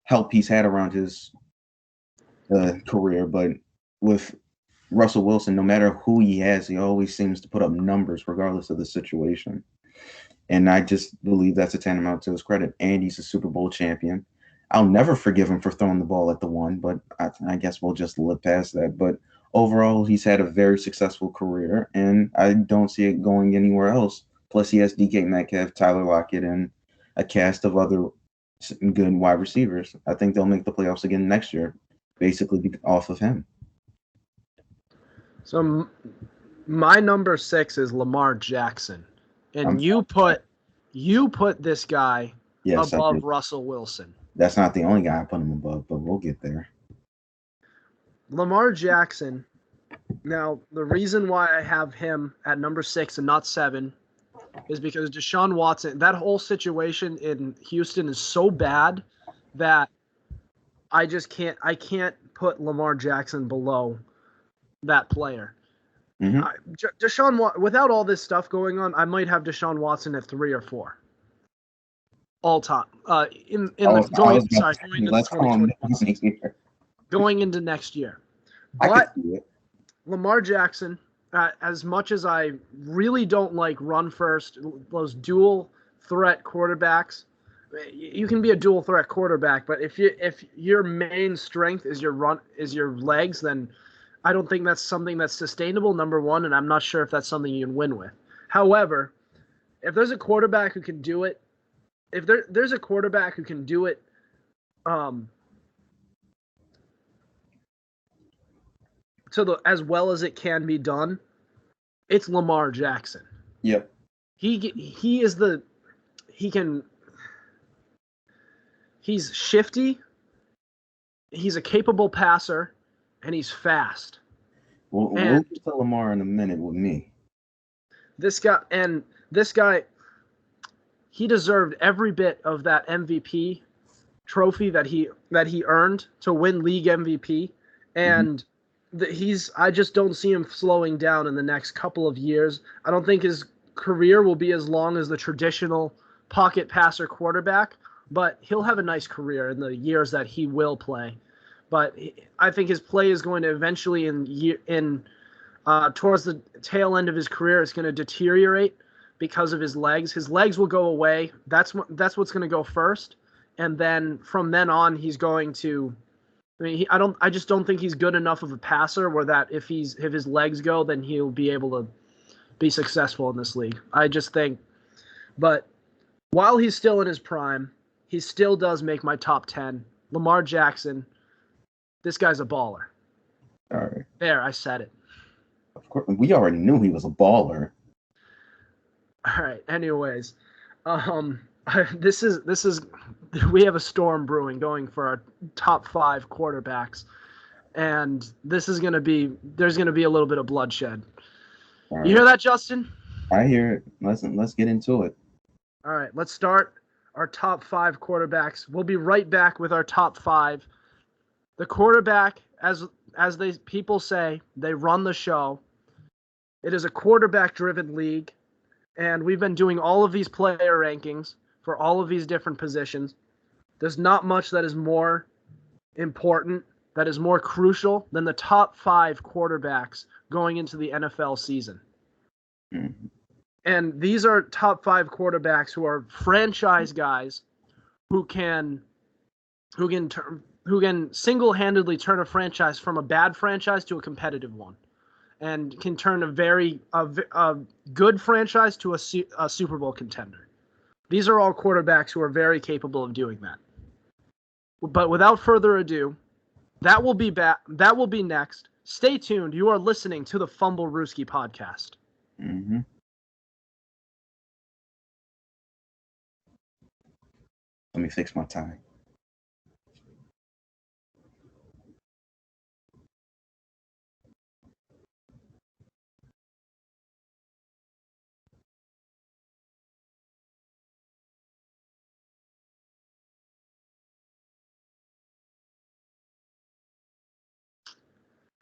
Speaker 2: help he's had around his career, but with Russell Wilson, no matter who he has, he always seems to put up numbers regardless of the situation. And I just believe that's a tantamount to his credit. And he's a Super Bowl champion. I'll never forgive him for throwing the ball at the 1, but I guess we'll just look past that. But overall, he's had a very successful career, and I don't see it going anywhere else. Plus, he has DK Metcalf, Tyler Lockett, and a cast of other good wide receivers. I think they'll make the playoffs again next year, basically off of him.
Speaker 1: So my number 6 is Lamar Jackson, and you put this guy above Russell Wilson.
Speaker 2: That's not the only guy I put him above, but we'll get there.
Speaker 1: Lamar Jackson. Now, the reason why I have him at number 6 and not 7, is because Deshaun Watson, that whole situation in Houston is so bad that I can't put Lamar Jackson below that player.
Speaker 2: Mm-hmm.
Speaker 1: Without all this stuff going on, I might have Deshaun Watson at 3 or 4 all time. Going into next year. But Lamar Jackson, as much as I really don't like run first, those dual threat quarterbacks, you can be a dual threat quarterback, but if your main strength is your legs, then I don't think that's something that's sustainable, number one, and I'm not sure if that's something you can win with. However, if there's a quarterback who can do it, there's a quarterback who can do it as well as it can be done, it's Lamar Jackson.
Speaker 2: Yep.
Speaker 1: He's shifty, he's a capable passer, and he's fast.
Speaker 2: We'll get to Lamar in a minute with me.
Speaker 1: This guy, he deserved every bit of that MVP trophy that he earned to win league MVP, and I just don't see him slowing down in the next couple of years. I don't think his career will be as long as the traditional pocket passer quarterback, but he'll have a nice career in the years that he will play. But I think his play is going to eventually towards the tail end of his career, it's going to deteriorate because of his legs. His legs will go away. That's what's going to go first, and then from then on, he's going to. I just don't think he's good enough of a passer where that if his legs go, then he'll be able to be successful in this league. I just think, but while he's still in his prime, he still does make my top 10. Lamar Jackson, this guy's a baller.
Speaker 2: All right.
Speaker 1: There, I said it.
Speaker 2: Of course, we already knew he was a baller.
Speaker 1: All right. Anyways, this is we have a storm brewing going for our top 5 quarterbacks, and there's going to be a little bit of bloodshed. Right. You hear that, Justin?
Speaker 2: I hear it. Let's get into it.
Speaker 1: All right, let's start our top 5 quarterbacks. We'll be right back with our top 5. The quarterback, as people say, they run the show. It is a quarterback-driven league, and we've been doing all of these player rankings for all of these different positions. There's not much that is more important, that is more crucial than the top 5 quarterbacks going into the NFL season.
Speaker 2: Mm-hmm.
Speaker 1: And these are top 5 quarterbacks who are franchise guys who can single-handedly turn a franchise from a bad franchise to a competitive one, and can turn a good franchise to a Super Bowl contender. These are all quarterbacks who are very capable of doing that. But without further ado, that will be next. Stay tuned. You are listening to the Fumblerooski podcast.
Speaker 2: Mm-hmm. Let me fix my tie.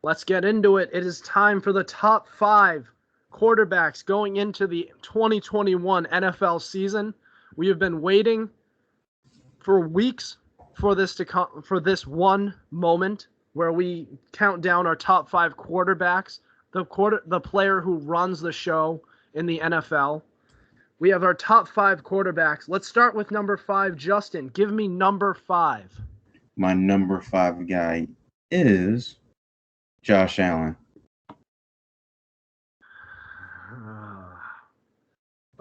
Speaker 1: Let's get into it. It is time for the top 5 quarterbacks going into the 2021 NFL season. We have been waiting for weeks for this to come, for this one moment where we count down our top 5 quarterbacks, the player who runs the show in the NFL. We have our top 5 quarterbacks. Let's start with number 5. Justin, give me number 5.
Speaker 2: My number 5 guy is Josh Allen.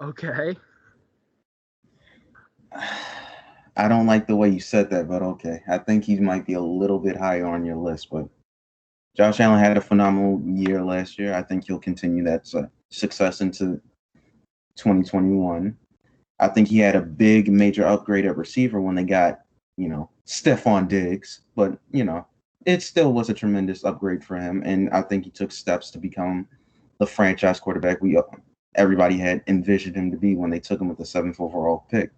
Speaker 1: Okay.
Speaker 2: I don't like the way you said that, but okay. I think he might be a little bit higher on your list, but Josh Allen had a phenomenal year last year. I think he'll continue that success into 2021. I think he had a big major upgrade at receiver when they got, Stephon Diggs, but, it still was a tremendous upgrade for him, and I think he took steps to become the franchise quarterback we everybody had envisioned him to be when they took him with the 7th overall pick.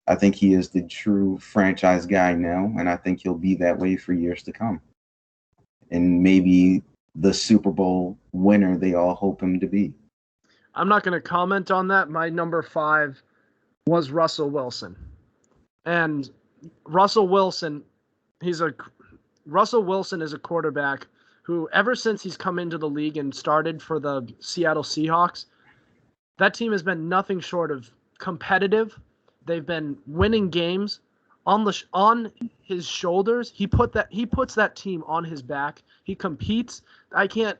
Speaker 2: I think he is the true franchise guy now, and I think he'll be that way for years to come. And maybe the Super Bowl winner they all hope him to be.
Speaker 1: I'm not going to comment on that. My number 5 was Russell Wilson. And Russell Wilson is a quarterback who, ever since he's come into the league and started for the Seattle Seahawks, that team has been nothing short of competitive. They've been winning games on his shoulders. He puts that team on his back. He competes. I can't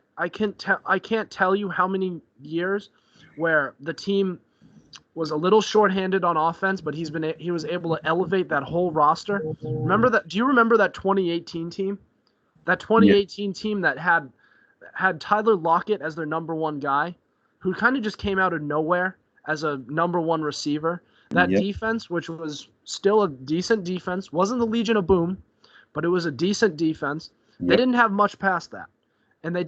Speaker 1: tell you how many years where the team was a little shorthanded on offense, but he was able to elevate that whole roster. Remember that? Do you remember that 2018 team? That 2018 team that had Tyler Lockett as their number 1 guy, who kind of just came out of nowhere as a number 1 receiver. That defense, which was still a decent defense, wasn't the Legion of Boom, but it was a decent defense. They didn't have much past that. And they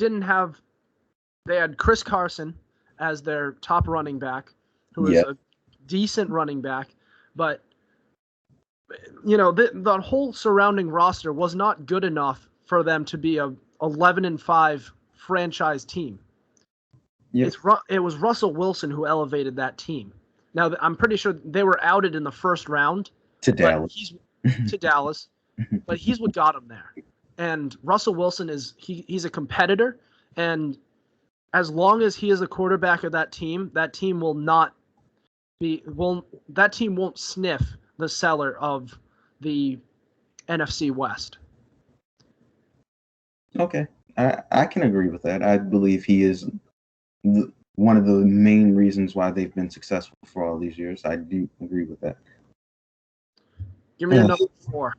Speaker 1: had Chris Carson as their top running back, who is a decent running back. But, the whole surrounding roster was not good enough for them to be a 11-5 franchise team. Yep. It was Russell Wilson who elevated that team. Now, I'm pretty sure they were outed in the first round
Speaker 2: to Dallas.
Speaker 1: But he's what got him there. And Russell Wilson he's a competitor, and as long as he is the quarterback of that team won't sniff the cellar of the NFC West.
Speaker 2: Okay, I can agree with that. I believe he is one of the main reasons why they've been successful for all these years. I do agree with that.
Speaker 1: Give me your number 4.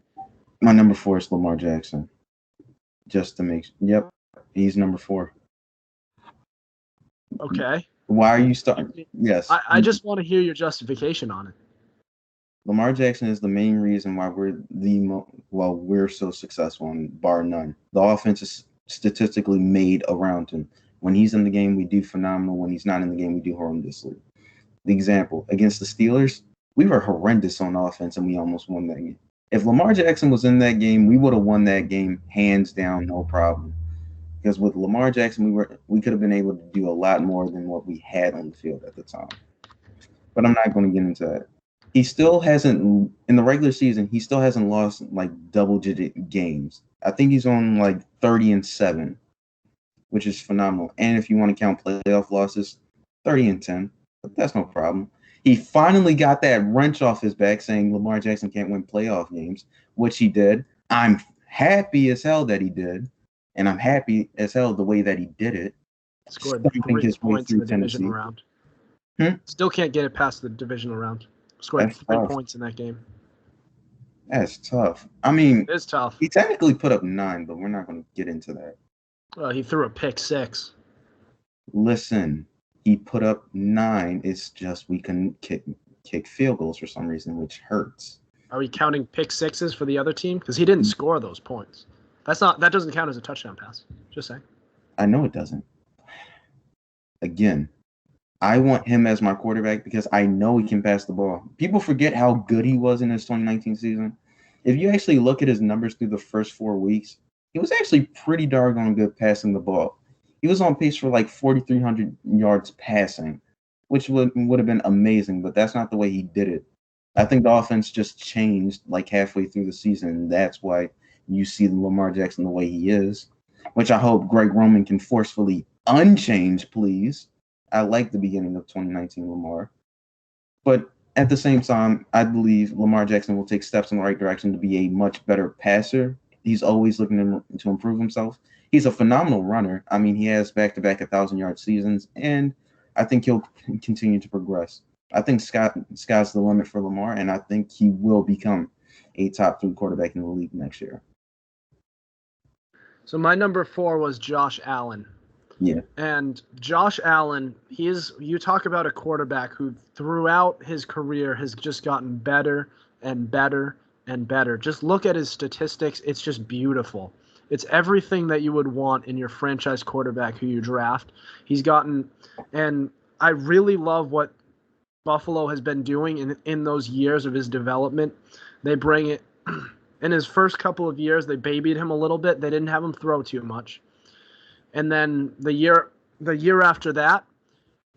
Speaker 2: My number 4 is Lamar Jackson. He's number 4.
Speaker 1: Okay.
Speaker 2: Why are you starting? Yes.
Speaker 1: I just want to hear your justification on it.
Speaker 2: Lamar Jackson is the main reason why we're so successful, and bar none. The offense is statistically made around him. When he's in the game, we do phenomenal. When he's not in the game, we do horrendously. The example, against the Steelers, we were horrendous on offense, and we almost won that game. If Lamar Jackson was in that game, we would have won that game hands down, no problem. Because with Lamar Jackson, we could have been able to do a lot more than what we had on the field at the time. But I'm not going to get into that. He still hasn't, in the regular season, he still hasn't lost like double-digit games. I think he's on like 30-7. Which is phenomenal. And if you want to count playoff losses, 30-10. But that's no problem. He finally got that wrench off his back saying Lamar Jackson can't win playoff games, which he did. I'm happy as hell that he did. And I'm happy as hell the way that he did it.
Speaker 1: Scored 3 points in the divisional round. Still can't get it past the divisional round. Scored 3 points in that game.
Speaker 2: That's tough. I mean,
Speaker 1: it's tough.
Speaker 2: He technically put up 9, but we're not going to get into that.
Speaker 1: He threw a pick 6.
Speaker 2: Listen, he put up 9. It's just we couldn't kick field goals for some reason, which hurts.
Speaker 1: Are we counting pick 6s for the other team? Because he didn't score those points. That doesn't count as a touchdown pass. Just saying.
Speaker 2: I know it doesn't. Again, I want him as my quarterback because I know he can pass the ball. People forget how good he was in his 2019 season. If you actually look at his numbers through the first 4 weeks, he was actually pretty doggone good passing the ball. He was on pace for like 4,300 yards passing, which would have been amazing, but that's not the way he did it. I think the offense just changed like halfway through the season, and that's why you see Lamar Jackson the way he is, which I hope Greg Roman can forcefully unchange, please. I like the beginning of 2019 Lamar. But at the same time, I believe Lamar Jackson will take steps in the right direction to be a much better passer. He's always looking to improve himself. He's a phenomenal runner. I mean, he has back-to-back 1,000-yard seasons, and I think he'll continue to progress. I think sky's the limit for Lamar, and I think he will become a top 3 quarterback in the league next year.
Speaker 1: So my number 4 was Josh Allen.
Speaker 2: Yeah.
Speaker 1: And Josh Allen, you talk about a quarterback who throughout his career has just gotten better and better and better. Just look at his statistics. It's just beautiful. It's everything that you would want in your franchise quarterback who you draft. He's gotten, and I really love what Buffalo has been doing in those years of his development. They bring it in his first couple of years. They babied him a little bit. They didn't have him throw too much. And then the year after that,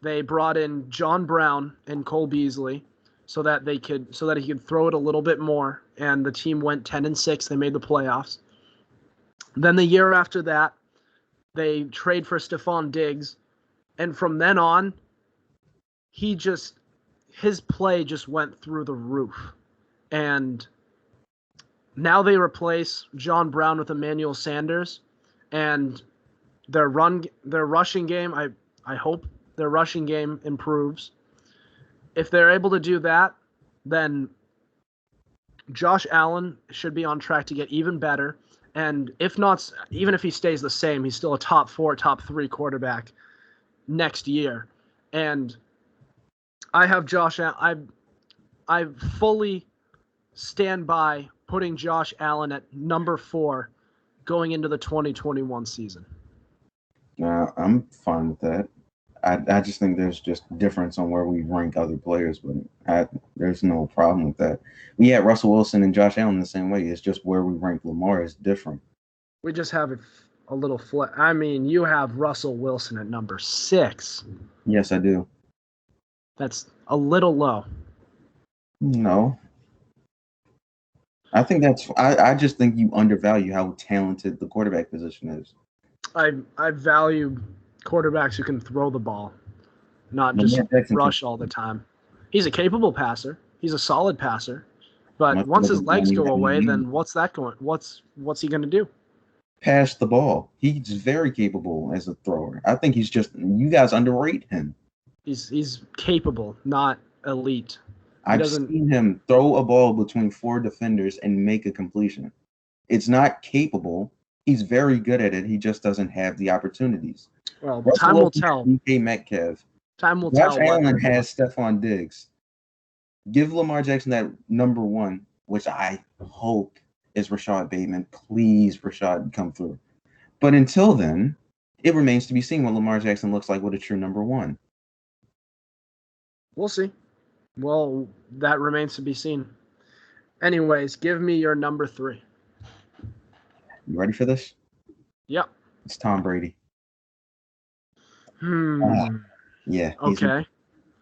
Speaker 1: they brought in John Brown and Cole Beasley so that he could throw it a little bit more. And the team went 10-6. They made the playoffs. Then the year after that, they trade for Stephon Diggs. And from then on, his play just went through the roof. And now they replace John Brown with Emmanuel Sanders, and their rushing game, I hope their rushing game improves. If they're able to do that, then Josh Allen should be on track to get even better. And if not, even if he stays the same, he's still a top 4, top 3 quarterback next year. And I have I fully stand by putting Josh Allen at number 4 going into the 2021 season.
Speaker 2: I'm fine with that. I just think there's just difference on where we rank other players, but there's no problem with that. We had Russell Wilson and Josh Allen the same way. It's just where we rank Lamar is different.
Speaker 1: We just have a little I mean, you have Russell Wilson at number 6.
Speaker 2: Yes, I do.
Speaker 1: That's a little low.
Speaker 2: No. I think I just think you undervalue how talented the quarterback position is.
Speaker 1: I value quarterbacks who can throw the ball, not just rush all the time. He's a capable passer. He's a solid passer. But once his legs go away, then what's he going to do?
Speaker 2: Pass the ball. He's very capable as a thrower. I think you guys underrate him.
Speaker 1: He's capable, not elite.
Speaker 2: I've seen him throw a ball between 4 defenders and make a completion. It's not capable. He's very good at it. He just doesn't have the opportunities.
Speaker 1: Well, time will tell.
Speaker 2: DK Metcalf.
Speaker 1: Time will tell.
Speaker 2: Josh Allen has Stephon Diggs. Give Lamar Jackson that number 1, which I hope is Rashad Bateman. Please, Rashad, come through. But until then, it remains to be seen what Lamar Jackson looks like with a true number 1.
Speaker 1: We'll see. Well, that remains to be seen. Anyways, give me your number 3.
Speaker 2: You ready for this?
Speaker 1: Yep.
Speaker 2: It's Tom Brady. Yeah.
Speaker 1: Okay.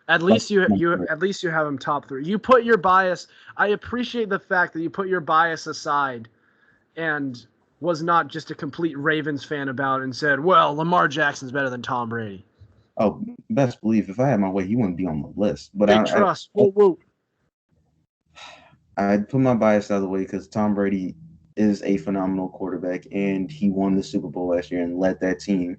Speaker 1: At least you have him top 3. You put your bias. I appreciate the fact that you put your bias aside and was not just a complete Ravens fan about it and said, well, Lamar Jackson's better than Tom Brady.
Speaker 2: Oh, best believe if I had my way, he wouldn't be on the list. But
Speaker 1: Big trust. Whoa.
Speaker 2: I'd put my bias out of the way because Tom Brady is a phenomenal quarterback, and he won the Super Bowl last year and led that team,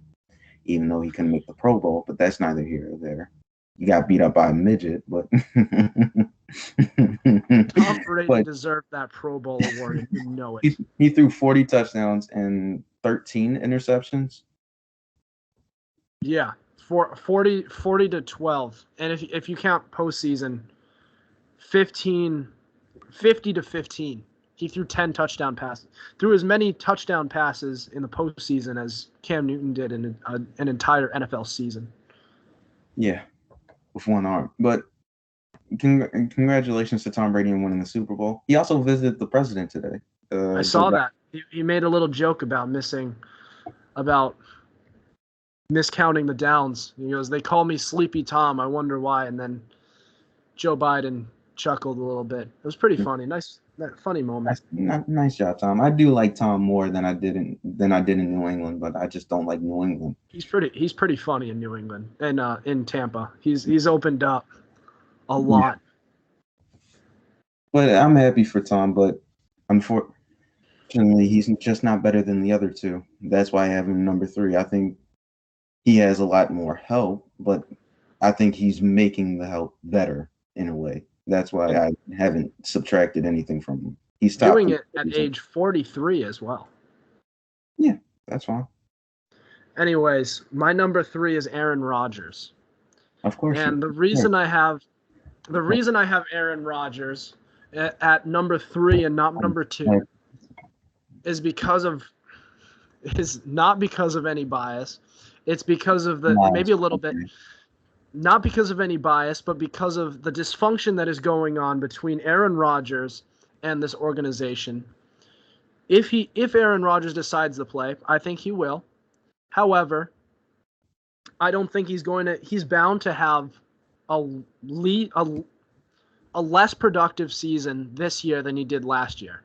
Speaker 2: even though he couldn't make the Pro Bowl. But that's neither here nor there. You got beat up by a midget, but
Speaker 1: Tom Brady deserved that Pro Bowl award, and you know it.
Speaker 2: He threw 40 touchdowns and 13 interceptions.
Speaker 1: Yeah, 40 to 12, and if you count postseason, 50 to 15. He threw 10 touchdown passes. Threw as many touchdown passes in the postseason as Cam Newton did in an entire NFL season.
Speaker 2: Yeah, with one arm. But congratulations to Tom Brady on winning the Super Bowl. He also visited the president today.
Speaker 1: I saw that. He made a little joke about miscounting the downs. He goes, "They call me Sleepy Tom. I wonder why." And then Joe Biden chuckled a little bit. It was pretty funny. Funny moment.
Speaker 2: Nice job, Tom. I do like Tom more than I did in New England, but I just don't like New England.
Speaker 1: He's pretty funny in New England and in Tampa. He's opened up a lot.
Speaker 2: But I'm happy for Tom, but unfortunately he's just not better than the other two. That's why I have him number 3. I think he has a lot more help, but I think he's making the help better in a way. That's why I haven't subtracted anything from him. He's
Speaker 1: doing it at age 43 as well.
Speaker 2: Yeah, that's fine.
Speaker 1: Anyways, my number 3 is Aaron Rodgers.
Speaker 2: Of course.
Speaker 1: And the reason I have Aaron Rodgers at number 3 and not number 2 is not because of any bias. It's because of maybe a little bit. not because of any bias, but because of the dysfunction that is going on between Aaron Rodgers and this organization. If Aaron Rodgers decides to play, I think he will. However, I don't think he's bound to have a less productive season this year than he did last year.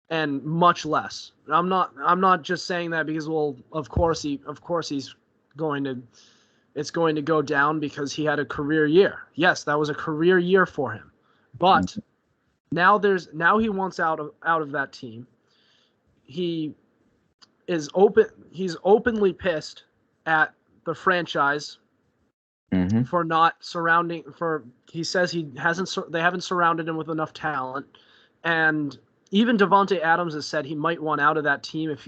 Speaker 1: And much less. I'm not just saying that because, well, of course he's going to it's going to go down because he had a career year. Yes, that was a career year for him. But now he wants out of that team. He's openly pissed at the franchise for not surrounding he says they haven't surrounded him with enough talent, and even Davante Adams has said he might want out of that team if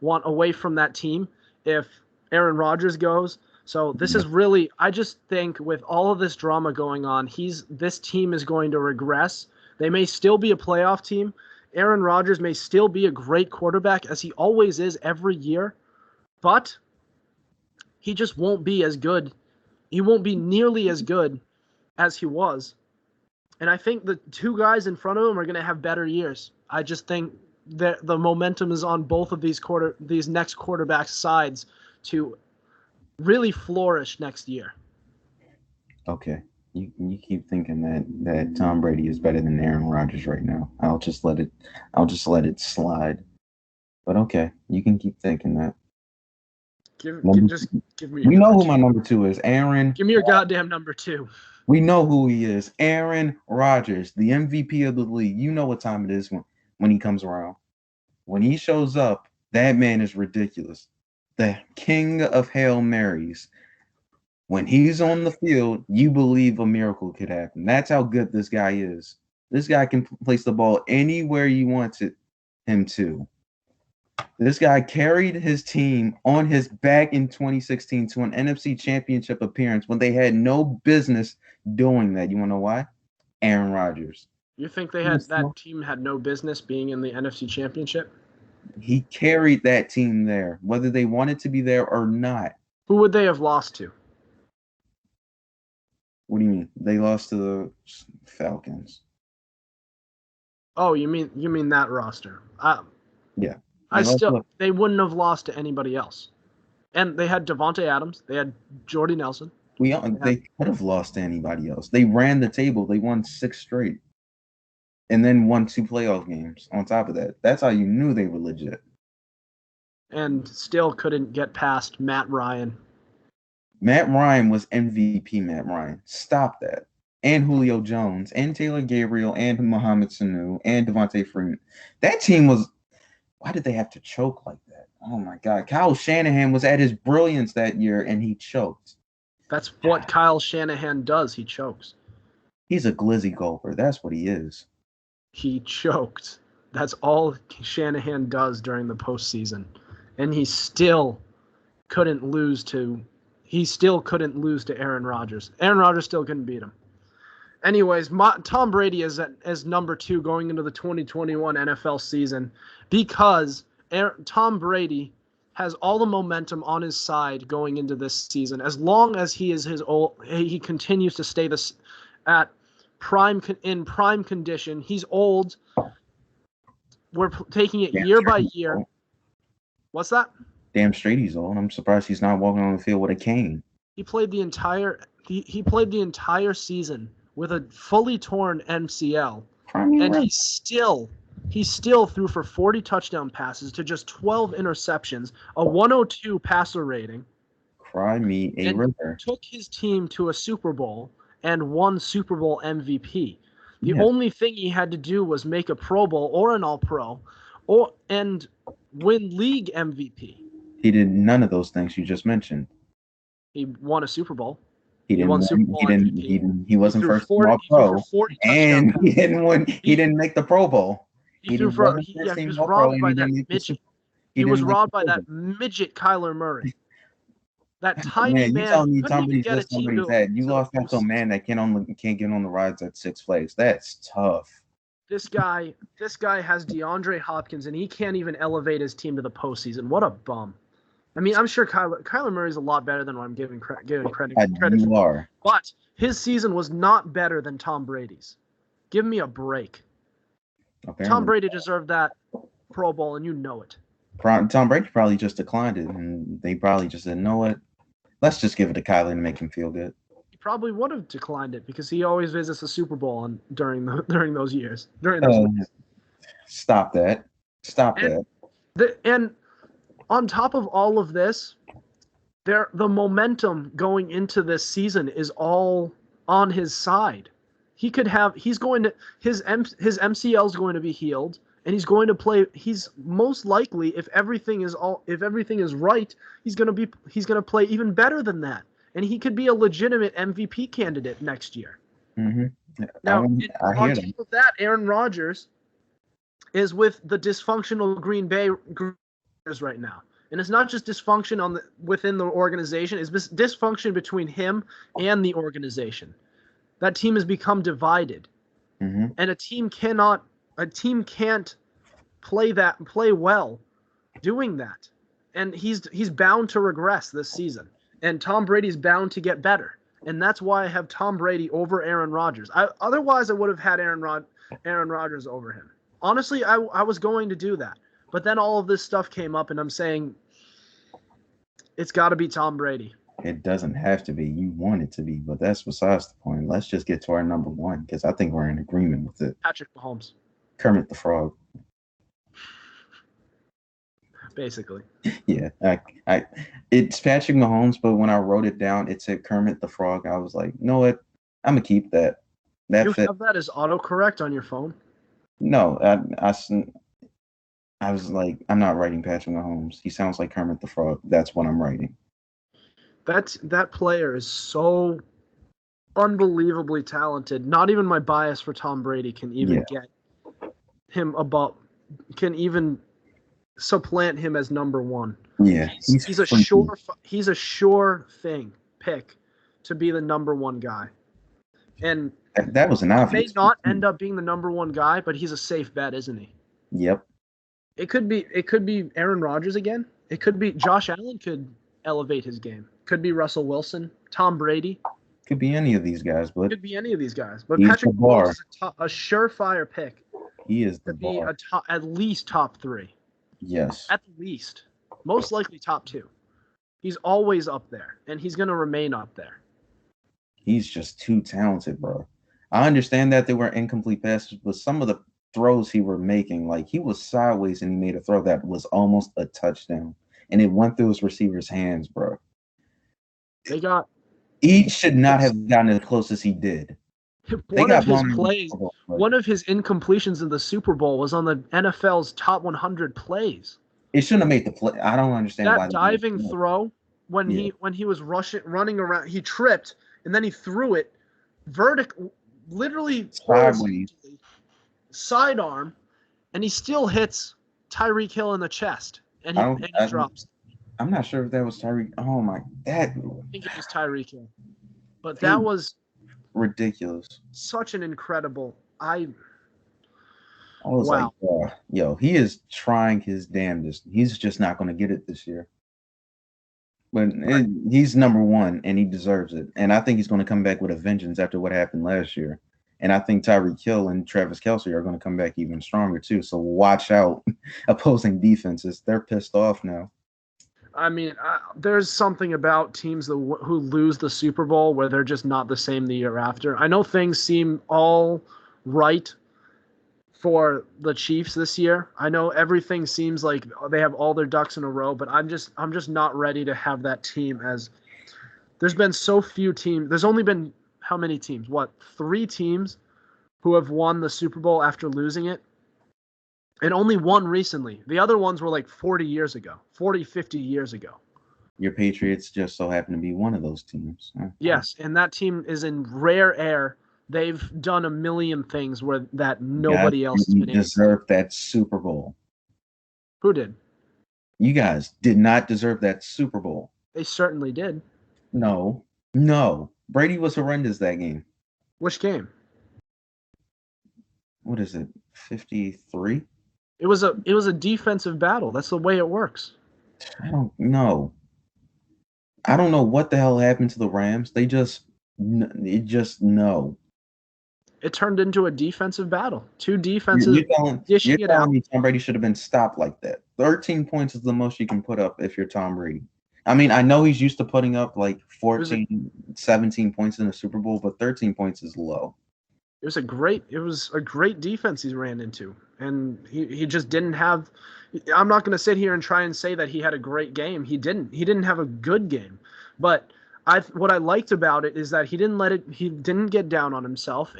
Speaker 1: want away from that team if Aaron Rodgers goes. So this is really, I just think with all of this drama going on, this team is going to regress. They may still be a playoff team. Aaron Rodgers may still be a great quarterback, as he always is every year, but he just won't be as good. He won't be nearly as good as he was. And I think the two guys in front of him are going to have better years. I just think that the momentum is on both of these next quarterback sides to really flourish next year.
Speaker 2: Okay. You keep thinking that Tom Brady is better than Aaron Rodgers right now. I'll just let it slide. But okay, you can keep thinking that.
Speaker 1: Give me.
Speaker 2: We know who my number 2 is. Aaron.
Speaker 1: Give me your goddamn number 2.
Speaker 2: We know who he is. Aaron Rodgers, the MVP of the league. You know what time it is when he comes around. When he shows up, that man is ridiculous. The king of Hail Marys. When he's on the field, you believe a miracle could happen. That's how good this guy is. This guy can place the ball anywhere you want him to. This guy carried his team on his back in 2016 to an NFC Championship appearance when they had no business doing that. You want to know why? Aaron Rodgers.
Speaker 1: You think that team had no business being in the NFC Championship?
Speaker 2: He carried that team there, whether they wanted to be there or not.
Speaker 1: Who would they have lost to?
Speaker 2: What do you mean? They lost to the Falcons.
Speaker 1: Oh, you mean that roster?
Speaker 2: Yeah.
Speaker 1: They wouldn't have lost to anybody else. And they had Davante Adams. They had Jordy Nelson.
Speaker 2: They could have lost to anybody else. They ran the table. They won 6 straight. And then won 2 playoff games on top of that. That's how you knew they were legit.
Speaker 1: And still couldn't get past Matt Ryan.
Speaker 2: Matt Ryan was MVP Matt Ryan. Stop that. And Julio Jones, and Taylor Gabriel, and Mohamed Sanu, and Devontae Freeman. That team was... Why did they have to choke like that? Oh, my God. Kyle Shanahan was at his brilliance that year, and he choked.
Speaker 1: That's what Kyle Shanahan does. He chokes.
Speaker 2: He's a glizzy gulper. That's what he is.
Speaker 1: He choked. That's all Shanahan does during the postseason. And he still couldn't lose to Aaron Rodgers. Aaron Rodgers still couldn't beat him. Anyways, Tom Brady is as number 2 going into the 2021 NFL season because Tom Brady has all the momentum on his side going into this season. As long as he continues to stay at prime condition. He's old. We're taking it year by year. What's that?
Speaker 2: Damn straight he's old. I'm surprised he's not walking on the field with a cane.
Speaker 1: He played the entire season with a fully torn MCL, and he still threw for 40 touchdown passes to just 12 interceptions, a 102 passer rating.
Speaker 2: Cry me a river.
Speaker 1: Took his team to a Super Bowl and won Super Bowl MVP. The only thing he had to do was make a Pro Bowl or an All-Pro, and win league MVP.
Speaker 2: He did none of those things you just mentioned.
Speaker 1: He won a Super Bowl.
Speaker 2: He wasn't first All-Pro, and he didn't win. He didn't make the Pro Bowl.
Speaker 1: He was robbed by that midget. He was robbed by that midget Kyler Murray. That tiny man.
Speaker 2: You lost that to a man that can't get on the rides at Six Flags. That's tough.
Speaker 1: This guy has DeAndre Hopkins, and he can't even elevate his team to the postseason. What a bum. I mean, I'm sure Kyler Murray's a lot better than what I'm giving credit
Speaker 2: You
Speaker 1: for.
Speaker 2: are.
Speaker 1: But his season was not better than Tom Brady's. Give me a break. Apparently. Tom Brady deserved that Pro Bowl, and you know it.
Speaker 2: Tom Brady probably just declined it, and they probably just said, "You know what? Let's just give it to Kyler and make him feel good."
Speaker 1: He probably would have declined it because he always visits the Super Bowl during those years.
Speaker 2: Stop that!
Speaker 1: And on top of all of this, the momentum going into this season is all on his side. His MCL is going to be healed, and he's going to play. He's most likely, if everything is right, he's going to play even better than that, and he could be a legitimate MVP candidate next year.
Speaker 2: Mm-hmm.
Speaker 1: Now, on top of that, Aaron Rodgers is with the dysfunctional Green Bay right now. And it's not just dysfunction within the organization, it's dysfunction between him and the organization. That team has become divided.
Speaker 2: Mm-hmm.
Speaker 1: And a team can't play well doing that. And he's bound to regress this season. And Tom Brady's bound to get better. And that's why I have Tom Brady over Aaron Rodgers. Otherwise I would have had Aaron Rodgers over him. Honestly, I was going to do that. But then all of this stuff came up, and I'm saying it's got to be Tom Brady.
Speaker 2: It doesn't have to be. You want it to be, but that's besides the point. Let's just get to our number one, because I think we're in agreement with it.
Speaker 1: Patrick Mahomes.
Speaker 2: Kermit the Frog.
Speaker 1: Basically.
Speaker 2: Yeah. It's Patrick Mahomes, but when I wrote it down, it said Kermit the Frog. I was like, you know what? I'm going to keep that.
Speaker 1: You have that as autocorrect on your phone?
Speaker 2: No, I was like, I'm not writing Patrick Mahomes. He sounds like Kermit the Frog. That's what I'm writing.
Speaker 1: That player is so unbelievably talented. Not even my bias for Tom Brady can even get him can even supplant him as number one.
Speaker 2: Yeah,
Speaker 1: he's a sure thing pick to be the number one guy. And
Speaker 2: that was an obvious.
Speaker 1: He may not end up being the number one guy, but he's a safe bet, isn't he?
Speaker 2: Yep.
Speaker 1: It could be Aaron Rodgers again. It could be Josh Allen could elevate his game. Could be Russell Wilson, Tom Brady.
Speaker 2: Could be any of these guys, but
Speaker 1: But Patrick Mahomes is a surefire pick.
Speaker 2: He is the
Speaker 1: be at least top 3.
Speaker 2: Yes.
Speaker 1: At least. Most likely top 2. He's always up there, and he's going to remain up there.
Speaker 2: He's just too talented, bro. I understand that they were incomplete passes, but some of the throws he were making, like he was sideways and he made a throw that was almost a touchdown, and it went through his receiver's hands, bro. He should not have gotten as close as he did.
Speaker 1: One of his incompletions in the Super Bowl was on the NFL's top 100 plays.
Speaker 2: It shouldn't have made the play. I don't understand
Speaker 1: that diving throw when he was running around, he tripped and then he threw it literally sidearm, and he still hits Tyreek Hill in the chest, and he drops.
Speaker 2: I'm not sure if that was Tyreek. Oh my,
Speaker 1: I think it was Tyreek Hill, but that was
Speaker 2: ridiculous.
Speaker 1: Such an incredible.
Speaker 2: I was like, yo, he is trying his damnedest. He's just not going to get it this year. But he's number one, and he deserves it. And I think he's going to come back with a vengeance after what happened last year. And I think Tyreek Hill and Travis Kelce are going to come back even stronger, too. So watch out, opposing defenses. They're pissed off now.
Speaker 1: I mean, there's something about teams who lose the Super Bowl where they're just not the same the year after. I know things seem all right for the Chiefs this year. I know everything seems like they have all their ducks in a row, but I'm just not ready to have that team as there's been so few teams. There's only been how many teams? 3 teams who have won the Super Bowl after losing it? And only one recently. The other ones were like 40 years ago, 40, 50 years ago.
Speaker 2: Your Patriots just so happen to be one of those teams.
Speaker 1: Yes, and that team is in rare air. They've done a million things that nobody else has been able to.
Speaker 2: Deserve that Super Bowl.
Speaker 1: Who did?
Speaker 2: You guys did not deserve that Super Bowl.
Speaker 1: They certainly did.
Speaker 2: No. Brady was horrendous that game.
Speaker 1: Which game?
Speaker 2: What is it? 53?
Speaker 1: It was a defensive battle. That's the way it works.
Speaker 2: I don't know. I don't know what the hell happened to the Rams. It just no.
Speaker 1: It turned into a defensive battle. Two
Speaker 2: You're
Speaker 1: defenses
Speaker 2: telling
Speaker 1: dishing it out.
Speaker 2: me Tom Brady should have been stopped like that. 13 points is the most you can put up if you're Tom Brady. I mean, I know he's used to putting up like 14, 17 points in the Super Bowl, but 13 points is low.
Speaker 1: It was a great defense he ran into, and he just didn't have. I'm not going to sit here and try and say that he had a great game. He didn't have a good game, but what I liked about it is that he didn't get down on himself,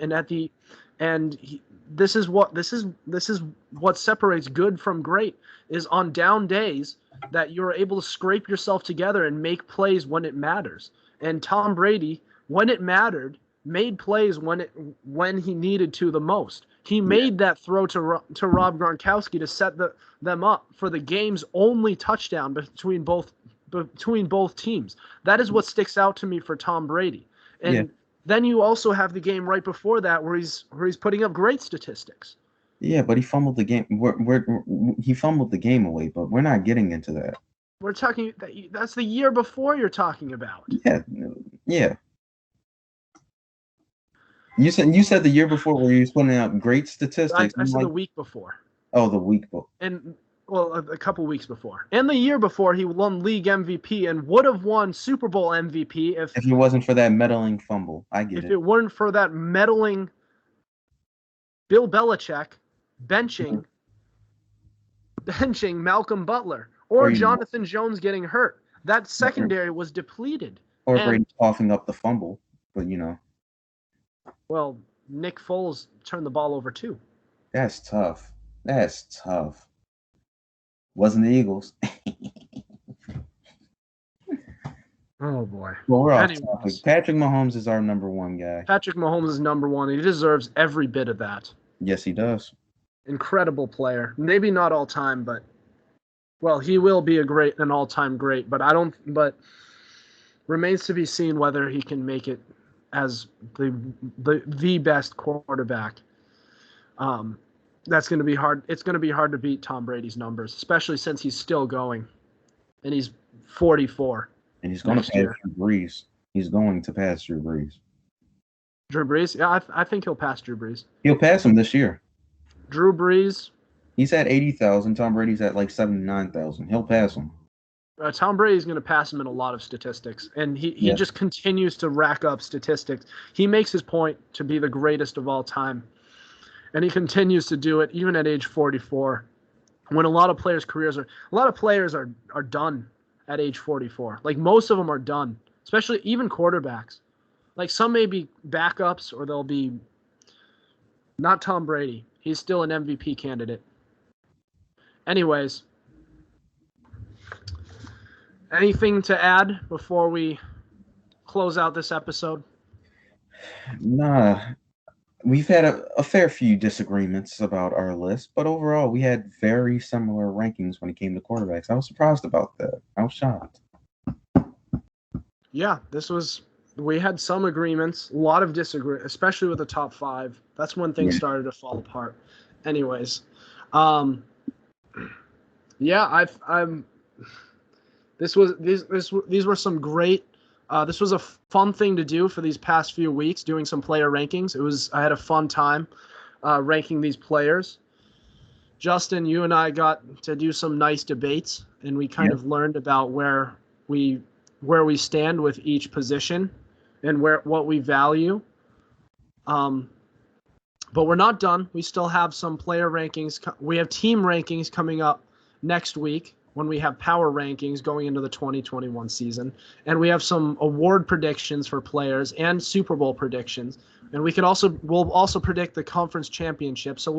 Speaker 1: this is what separates good from great, is on down days that you're able to scrape yourself together and make plays when it matters. And Tom Brady, when it mattered, made plays when he needed to the most. He made that throw to Rob Gronkowski to set them up for the game's only touchdown between both teams. That is what sticks out to me for Tom Brady. And then you also have the game right before that where he's putting up great statistics.
Speaker 2: Yeah, but he fumbled the game. He fumbled the game away, but we're not getting into that.
Speaker 1: We're talking that's the year before you're talking about.
Speaker 2: Yeah. You said the year before where he was putting up great statistics.
Speaker 1: I said the week before.
Speaker 2: Oh, the week before.
Speaker 1: And a couple weeks before. And the year before, he won league MVP and would have won Super Bowl MVP if
Speaker 2: it wasn't for that meddling fumble. I get it.
Speaker 1: If it weren't for that meddling Bill Belichick benching Malcolm Butler or Jonathan Jones getting hurt. That secondary was depleted.
Speaker 2: Or Brady coughing up the fumble, but
Speaker 1: Well, Nick Foles turned the ball over too.
Speaker 2: That's tough. Wasn't the Eagles.
Speaker 1: Oh, boy.
Speaker 2: Well, we're off topic. Patrick Mahomes is our number one guy.
Speaker 1: Patrick Mahomes is number one. He deserves every bit of that.
Speaker 2: Yes, he does.
Speaker 1: Incredible player. Maybe not all time, but he will be an all-time great, but remains to be seen whether he can make it as the best quarterback. That's going to be hard. It's going to be hard to beat Tom Brady's numbers, especially since he's still going, and he's 44.
Speaker 2: And he's going to pass Drew Brees. He's going to pass Drew Brees.
Speaker 1: Drew Brees? Yeah, I think he'll pass Drew Brees.
Speaker 2: He'll pass him this year.
Speaker 1: Drew Brees?
Speaker 2: He's at 80,000. Tom Brady's at like 79,000. He'll pass him.
Speaker 1: Tom Brady's going to pass him in a lot of statistics, and he just continues to rack up statistics. He makes his point to be the greatest of all time, and he continues to do it even at age 44, when a lot of players' are done at age 44. Like, most of them are done, especially even quarterbacks. Like, some may be backups, or they'll be not Tom Brady. He's still an MVP candidate. Anyways, anything to add before we close out this episode?
Speaker 2: Nah. We've had a fair few disagreements about our list, but overall, we had very similar rankings when it came to quarterbacks. I was surprised about that. I was shocked.
Speaker 1: Yeah, we had some agreements, a lot of disagreements, especially with the top five. That's when things started to fall apart. Anyways, these were some great. This was a fun thing to do for these past few weeks, doing some player rankings. I had a fun time ranking these players. Justin, you and I got to do some nice debates, and we kind of learned about where we stand with each position and what we value. But we're not done. We still have some player rankings. We have team rankings coming up next week, when we have power rankings going into the 2021 season. And we have some award predictions for players and Super Bowl predictions. And we'll also predict the conference championship. So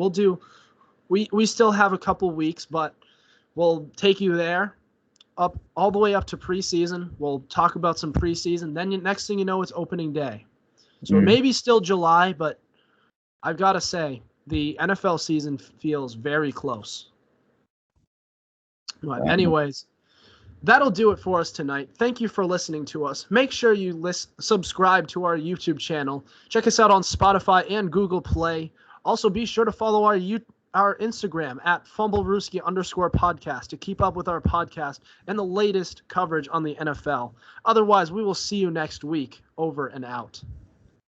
Speaker 1: we still have a couple weeks, but we'll take you there up all the way up to preseason. We'll talk about some preseason. Then next thing you know, it's opening day. So it may be still July, but I've got to say the NFL season feels very close. But anyways, that'll do it for us tonight. Thank you for listening to us. Make sure you subscribe to our YouTube channel. Check us out on Spotify and Google Play. Also, be sure to follow our our Instagram at Fumblerooski_podcast to keep up with our podcast and the latest coverage on the NFL. Otherwise, we will see you next week. Over and out.